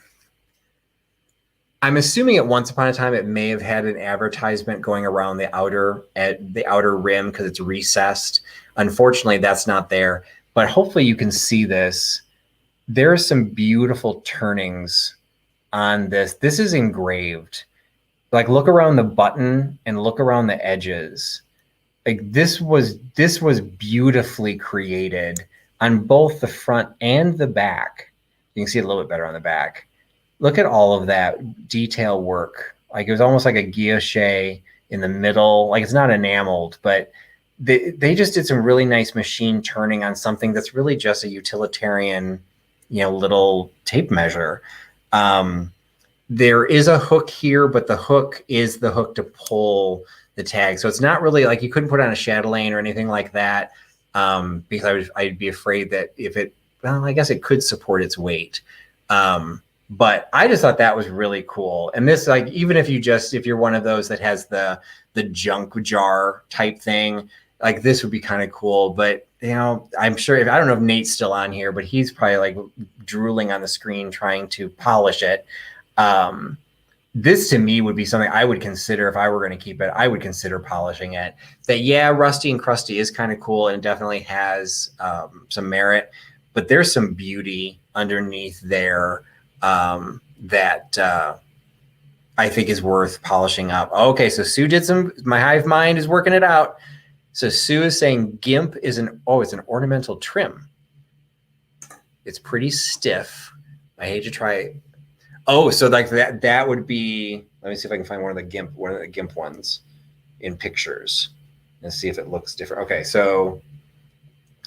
I'm assuming at once upon a time it may have had an advertisement going around the outer rim because it's recessed. Unfortunately, that's not there, but hopefully you can see this. There are some beautiful turnings on this. This is engraved. Like look around the button and look around the edges. Like this was beautifully created on both the front and the back. You can see it a little bit better on the back. Look at all of that detail work. Like it was almost like a guilloche in the middle. Like it's not enameled, but they just did some really nice machine turning on something that's really just a utilitarian, little tape measure. There is a hook here, but the hook is the hook to pull the tag. So it's not really like you couldn't put on a chatelaine or anything like that. Because I'd be afraid that I guess it could support its weight. But I just thought that was really cool. And this, like, even if you're one of those that has the junk jar type thing, like this would be kind of cool. But, I'm sure I don't know if Nate's still on here, but he's probably like drooling on the screen trying to polish it. This to me would be something I would consider if I were going to keep it. I would consider polishing it. Rusty and crusty is kind of cool and it definitely has some merit, but there's some beauty underneath there that I think is worth polishing up. Okay, so Sue did my hive mind is working it out. So Sue is saying GIMP is it's an ornamental trim. It's pretty stiff. I hate to try it. Oh, so like that would be, let me see if I can find one of the GIMP ones in pictures and see if it looks different. Okay, so,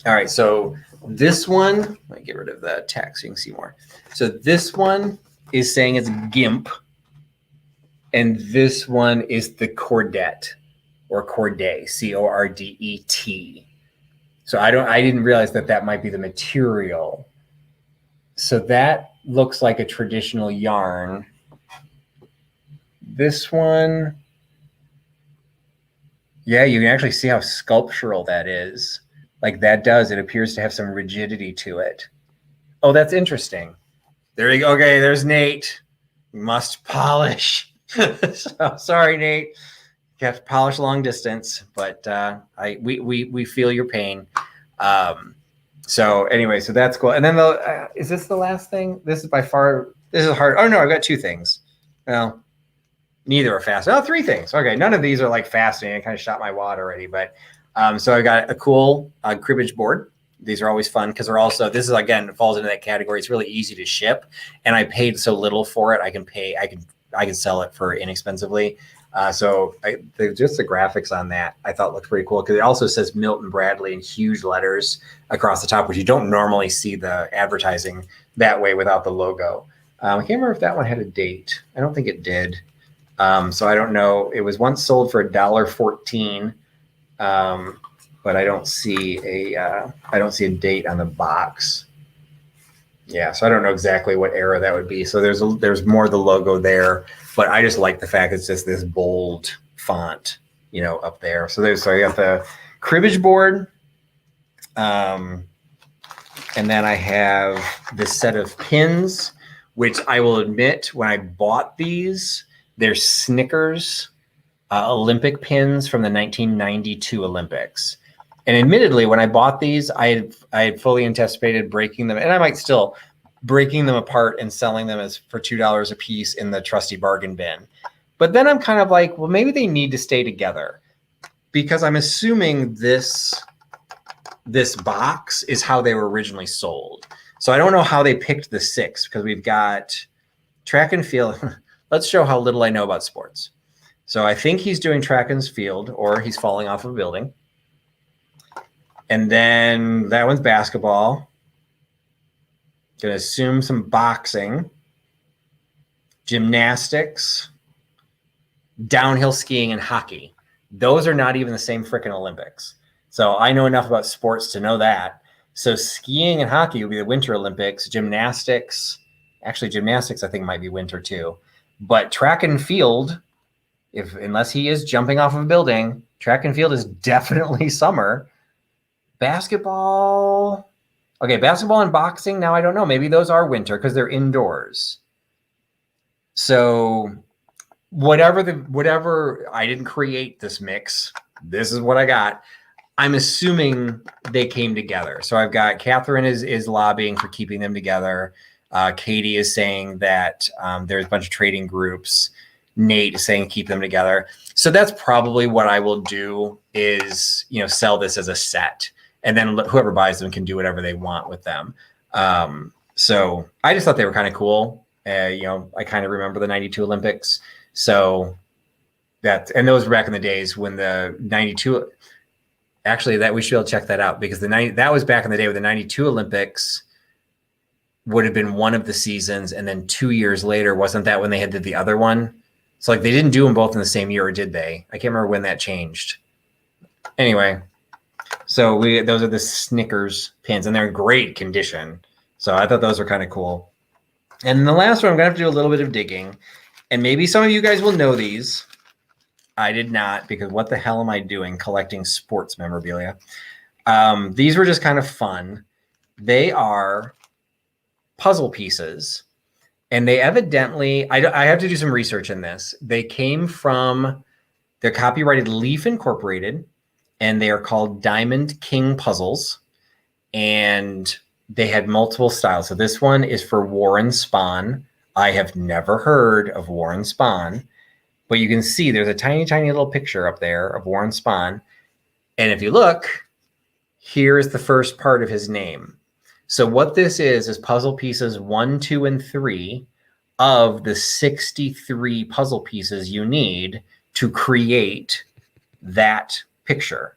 all right, so this one, let me get rid of the text so you can see more. So this one is saying it's GIMP, and this one is the Cordette or Cordet, C-O-R-D-E-T. So I didn't realize that might be the material. So that looks like a traditional yarn. This one, yeah, you can actually see how sculptural that is. Like that it appears to have some rigidity to it. Oh, that's interesting. There you go. Okay, there's Nate. Must polish. So, sorry, Nate. You have to polish long distance, but we feel your pain. So anyway, so that's cool. And then is this the last thing? This is hard. Oh no, I've got two things. Well, neither are fast. Oh, three things. Okay, none of these are like fascinating. I kind of shot my wad already, but so I got a cool cribbage board. These are always fun because this is again falls into that category. It's really easy to ship, and I paid so little for it. I can sell it for inexpensively. So just the graphics on that I thought looked pretty cool because it also says Milton Bradley in huge letters across the top, which you don't normally see the advertising that way without the logo. I can't remember if that one had a date. I don't think it did. So I don't know. It was once sold for $1.14, but I don't see a date on the box. Yeah, so I don't know exactly what era that would be. So there's more of the logo there, but I just like the fact it's just this bold font, up there. So I got the cribbage board, And then I have this set of pins, which I will admit, when I bought these, they're Snickers Olympic pins from the 1992 Olympics. And admittedly, when I bought these, I had fully anticipated breaking them, and I might still breaking them apart and selling them as for $2 a piece in the Trusty bargain bin. But then I'm kind of like, well, maybe they need to stay together, because I'm assuming this box is how they were originally sold. So I don't know how they picked the 6, because we've got track and field. Let's show how little I know about sports. So I think he's doing track and field, or he's falling off of a building. And then that one's basketball. Gonna assume some boxing, gymnastics, downhill skiing, and hockey. Those are not even the same freaking Olympics. So I know enough about sports to know that. So skiing and hockey will be the Winter Olympics. Gymnastics, actually gymnastics I think might be winter too. But track and field, unless he is jumping off of a building, track and field is definitely summer. Basketball, okay, basketball and boxing, now I don't know. Maybe those are winter because they're indoors. So whatever, I didn't create this mix. This is what I got. I'm assuming they came together. So I've got Catherine is lobbying for keeping them together. Katie is saying that there's a bunch of trading groups. Nate is saying keep them together. So that's probably what I will do is, sell this as a set. And then whoever buys them can do whatever they want with them. So I just thought they were kind of cool. I kind of remember the 92 Olympics. So and those were back in the days when the 92, actually that we should be able to check that out, because that was back in the day where the 92 Olympics would have been one of the seasons. And then 2 years later, wasn't that when they did the other one? So like they didn't do them both in the same year, or did they? I can't remember when that changed. Anyway, so those are the Snickers pins, and they're in great condition. So I thought those were kind of cool. And the last one, I'm going to have to do a little bit of digging. And maybe some of you guys will know these. I did not, because what the hell am I doing collecting sports memorabilia? These were just kind of fun. They are puzzle pieces. And they evidently, I have to do some research in this. They're copyrighted Leaf Incorporated, and they are called Diamond King puzzles. And they had multiple styles. So this one is for Warren Spahn. I have never heard of Warren Spahn, but you can see there's a tiny, tiny little picture up there of Warren Spahn. And if you look, here is the first part of his name. So what this is puzzle pieces 1, 2, and 3 of the 63 puzzle pieces you need to create that picture.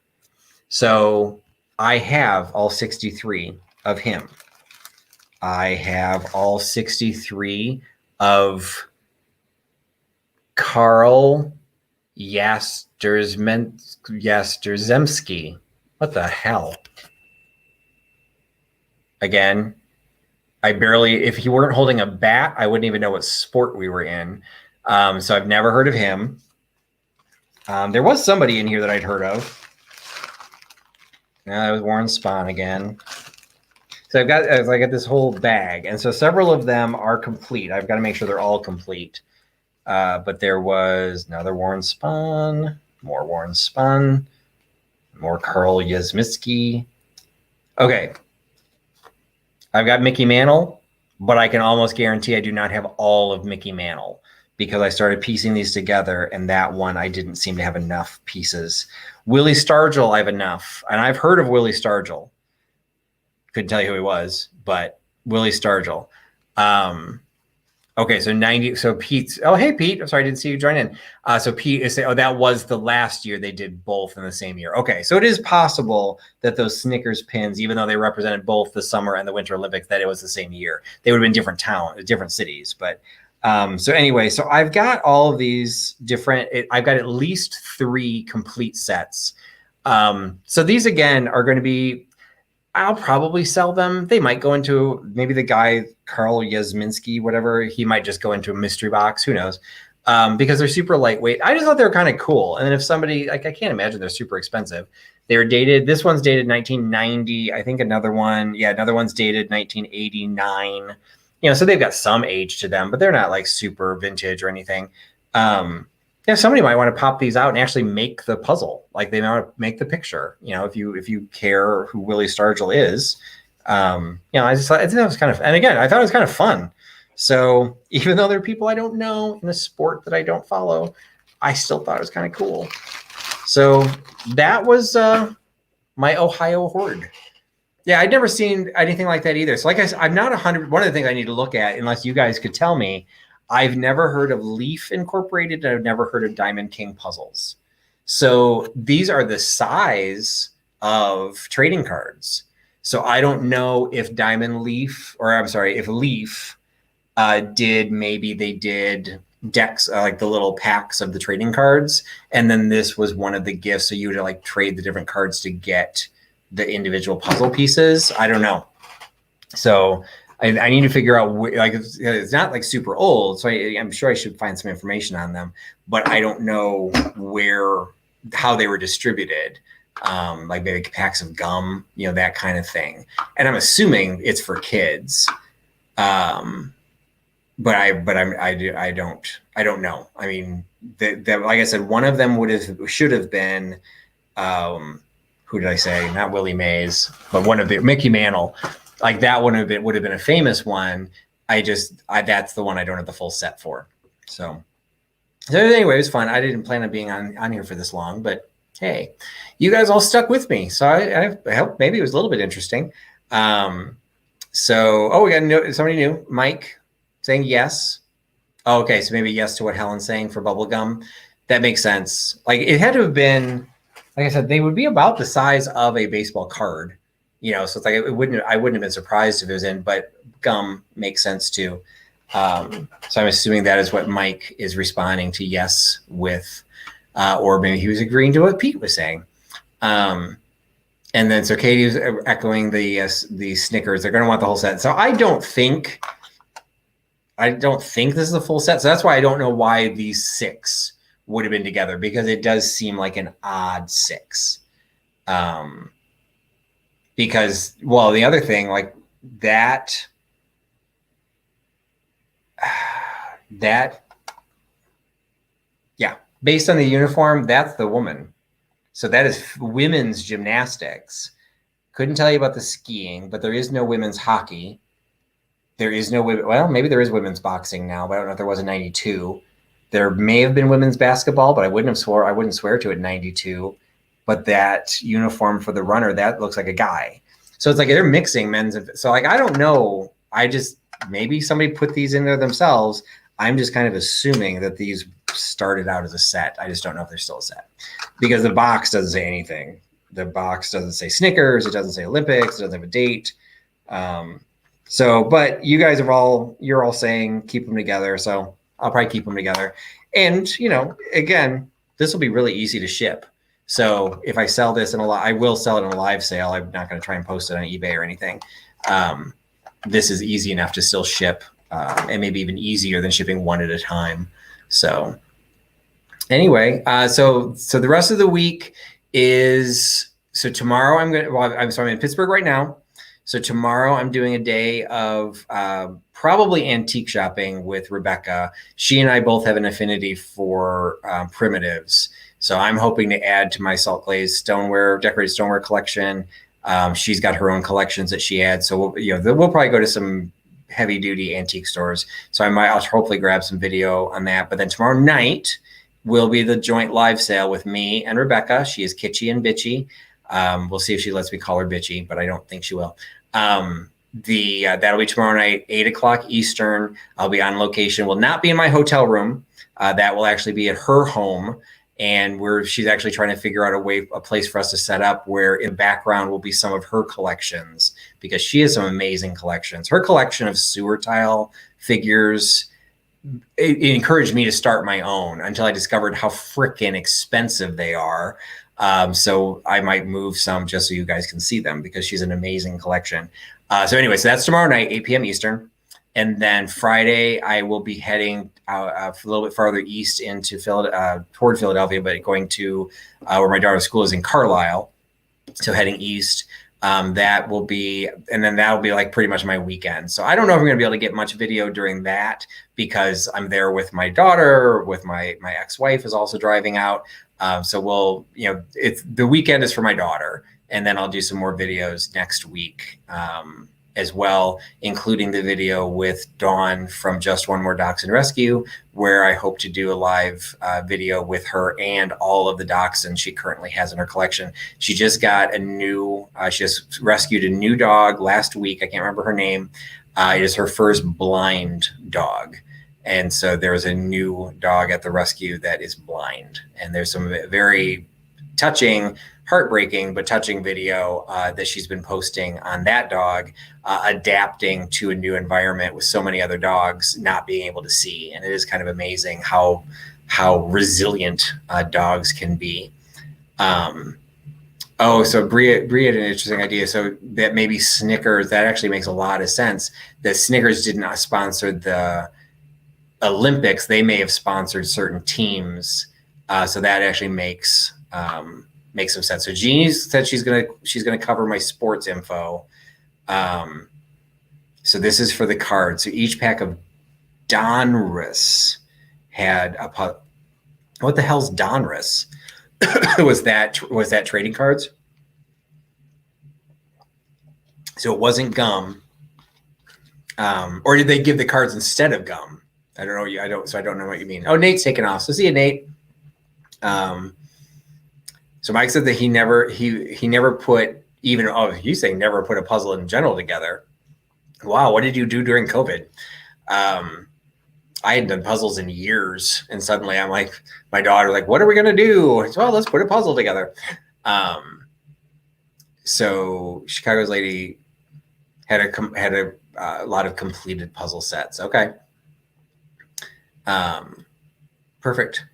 So I have all 63 of him. I have all 63 of Karl Jastremski. What the hell? Again, if he weren't holding a bat, I wouldn't even know what sport we were in. So I've never heard of him. There was somebody in here that I'd heard of. That was Warren Spahn again. So I got this whole bag. And so several of them are complete. I've got to make sure they're all complete. But there was another Warren Spahn, more Warren Spahn, more Karl Jastremski. Okay. I've got Mickey Mantle, but I can almost guarantee I do not have all of Mickey Mantle, because I started piecing these together, and that one I didn't seem to have enough pieces. Willie Stargell, I have enough, and I've heard of Willie Stargell. Couldn't tell you who he was, but Willie Stargell. Okay, so 90. So Pete's. Oh, hey Pete. I'm sorry, I didn't see you join in. So Pete is saying, that was the last year they did both in the same year. Okay, so it is possible that those Snickers pins, even though they represented both the Summer and the Winter Olympics, that it was the same year. They would have been different cities. But so anyway, so I've got all of these different. I've got at least 3 complete sets. So these again are going to be. I'll probably sell them. They might go into maybe the guy, Karl Jastremski, whatever. He might just go into a mystery box. Who knows? because they're super lightweight. I just thought they were kind of cool. And then if somebody, like, I can't imagine they're super expensive. They were dated. This one's dated 1990. I think another one's dated 1989. So they've got some age to them, but they're not like super vintage or anything. Somebody might want to pop these out and actually make the puzzle. Like they might make the picture, if you care who Willie Stargell is. I think that was kind of, and again, I thought it was kind of fun. So even though there are people I don't know in a sport that I don't follow, I still thought it was kind of cool. So that was my Ohio horde. Yeah, I'd never seen anything like that either. So like I said, I'm not 100. One of the things I need to look at, unless you guys could tell me, I've never heard of Leaf Incorporated, and I've never heard of Diamond King Puzzles. So these are the size of trading cards. So I don't know if if Leaf did decks, like the little packs of the trading cards. And then this was one of the gifts. So you would like trade the different cards to get the individual puzzle pieces. I don't know. So I need to figure out it's not like super old. So I'm sure I should find some information on them, but I don't know how they were distributed. Like maybe packs of gum, that kind of thing. And I'm assuming it's for kids. But I don't know. I mean, like I said, one of them should have been, who did I say? Not Willie Mays, but one of the Mickey Mantle. Like that would have been a famous one. That's the one I don't have the full set for. So anyway, it was fun. I didn't plan on being on here for this long, but hey, you guys all stuck with me. So I hope maybe it was a little bit interesting. We got somebody new, Mike, saying yes. Oh, okay, so maybe yes to what Helen's saying for bubblegum. That makes sense. Like it had to have been, like I said, they would be about the size of a baseball card. So it's like I wouldn't have been surprised if it was in, but gum makes sense too. So I'm assuming that is what Mike is responding to yes with, or maybe he was agreeing to what Pete was saying. And then so Katie was echoing the Snickers. They're going to want the whole set. So I don't think this is a full set. So that's why I don't know why these 6 would have been together, because it does seem like an odd 6. Because, well, the other thing, like that, yeah, based on the uniform, that's the woman. So that is women's gymnastics. Couldn't tell you about the skiing, but there is no women's hockey. There is no, well, maybe there is women's boxing now, but I don't know if there was in 92. There may have been women's basketball, but I wouldn't swear to it in 92. But that uniform for the runner, that looks like a guy. So it's like they're mixing men's. So like, I don't know. Maybe somebody put these in there themselves. I'm just kind of assuming that these started out as a set. I just don't know if they're still a set, because the box doesn't say anything. The box doesn't say Snickers. It doesn't say Olympics. It doesn't have a date. But you guys you're all saying keep them together. So I'll probably keep them together. And, again, this will be really easy to ship. So if I sell this I will sell it in a live sale. I'm not going to try and post it on eBay or anything. This is easy enough to still ship, and maybe even easier than shipping one at a time. So anyway, so the rest of the week is, so tomorrow I'm in Pittsburgh right now. So tomorrow I'm doing a day of probably antique shopping with Rebecca. She and I both have an affinity for primitives. So I'm hoping to add to my salt glazed decorated stoneware collection. She's got her own collections that she adds. So we'll probably go to some heavy duty antique stores. So I'll hopefully grab some video on that. But then tomorrow night will be the joint live sale with me and Rebecca. She is kitschy and bitchy. We'll see if she lets me call her bitchy, but I don't think she will. That'll be tomorrow night, 8:00 Eastern. I'll be on location. Will not be in my hotel room. That will actually be at her home. And she's actually trying to figure out a place for us to set up where in the background will be some of her collections, because she has some amazing collections. Her collection of sewer tile figures, it encouraged me to start my own until I discovered how freaking expensive they are. So I might move some just so you guys can see them, because she's an amazing collection. So that's tomorrow night, 8 p.m. Eastern. And then Friday, I will be heading a little bit farther east into toward Philadelphia, but going to where my daughter's school is in Carlisle. So heading east. That will be, and then that'll be like pretty much my weekend. So I don't know if I'm going to be able to get much video during that because I'm there with my daughter, with my ex-wife is also driving out. So we'll, it's the weekend is for my daughter, and then I'll do some more videos next week as well, including the video with Dawn from Just One More Dachshund Rescue, where I hope to do a live video with her and all of the dachshunds she currently has in her collection. She just got she just rescued a new dog last week. I can't remember her name. It is her first blind dog. And so there's a new dog at the rescue that is blind. And there's some very touching, heartbreaking, but touching video that she's been posting on that dog, adapting to a new environment with so many other dogs not being able to see. And it is kind of amazing how resilient dogs can be. So Bria had an interesting idea. So that maybe Snickers, that actually makes a lot of sense. That Snickers did not sponsor the Olympics. They may have sponsored certain teams. So that actually makes some sense. So Jeannie said she's gonna cover my sports info. So this is for the cards. So each pack of Donruss had what the hell's Donruss? was that trading cards? So it wasn't gum, or did they give the cards instead of gum? I don't know. So I don't know what you mean. Oh, Nate's taking off. So see you, Nate. So Mike said that he never put even, you say never put a puzzle in general together. Wow. What did you do during COVID? I hadn't done puzzles in years, and suddenly I'm like, my daughter, like, what are we going to do? Said, well, let's put a puzzle together. So Chicago's lady had a lot of completed puzzle sets. Okay. Perfect.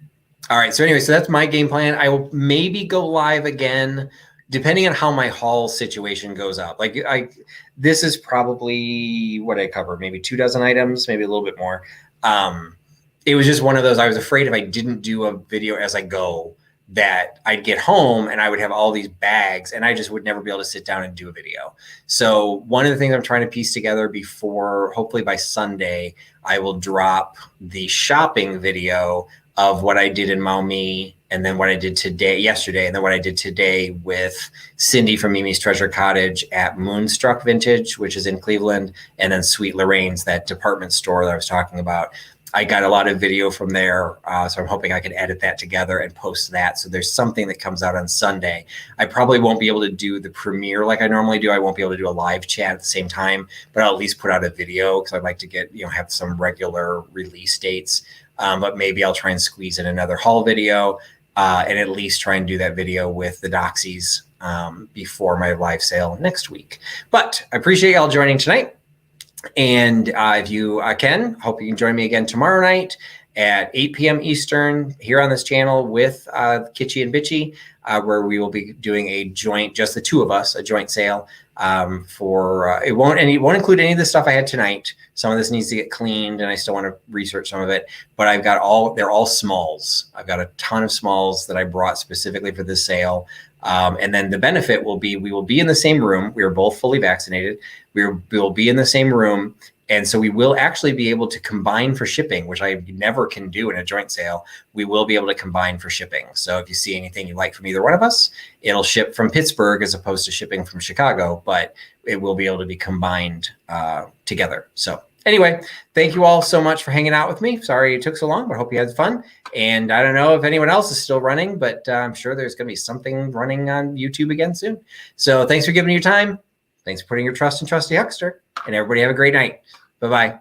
All right. So anyway, so that's my game plan. I will maybe go live again, depending on how my haul situation goes up. Like this is probably what I covered, maybe 24 items, maybe a little bit more. It was just one of those, I was afraid if I didn't do a video as I go, that I'd get home and I would have all these bags and I just would never be able to sit down and do a video. So one of the things I'm trying to piece together before, hopefully by Sunday, I will drop the shopping video of what I did in Maumee, and then what I did yesterday, and then what I did today with Cindy from Mimi's Treasure Cottage at Moonstruck Vintage, which is in Cleveland, and then Sweet Lorain's, that department store that I was talking about. I got a lot of video from there, so I'm hoping I can edit that together and post that. So there's something that comes out on Sunday. I probably won't be able to do the premiere like I normally do. I won't be able to do a live chat at the same time, but I'll at least put out a video because I'd like to get, have some regular release dates. But maybe I'll try and squeeze in another haul video and at least try and do that video with the Doxies before my live sale next week. But I appreciate y'all joining tonight. And if you can, hope you can join me again tomorrow night at 8 p.m. Eastern here on this channel with Kitschy and Bitchy, where we will be doing a joint, just the two of us, a joint sale for, it won't include any of the stuff I had tonight. Some of this needs to get cleaned and I still want to research some of it, but I've got they're all smalls. I've got a ton of smalls that I brought specifically for this sale. And then the benefit will be, we will be in the same room. We are both fully vaccinated. We will be in the same room. And so we will actually be able to combine for shipping, which I never can do in a joint sale. We will be able to combine for shipping. So if you see anything you like from either one of us, it'll ship from Pittsburgh as opposed to shipping from Chicago, but it will be able to be combined together. So anyway, thank you all so much for hanging out with me. Sorry it took so long, but I hope you had fun. And I don't know if anyone else is still running, but I'm sure there's going to be something running on YouTube again soon. So thanks for giving me your time. Thanks for putting your trust in Trusty Huckster. And everybody have a great night. Bye-bye.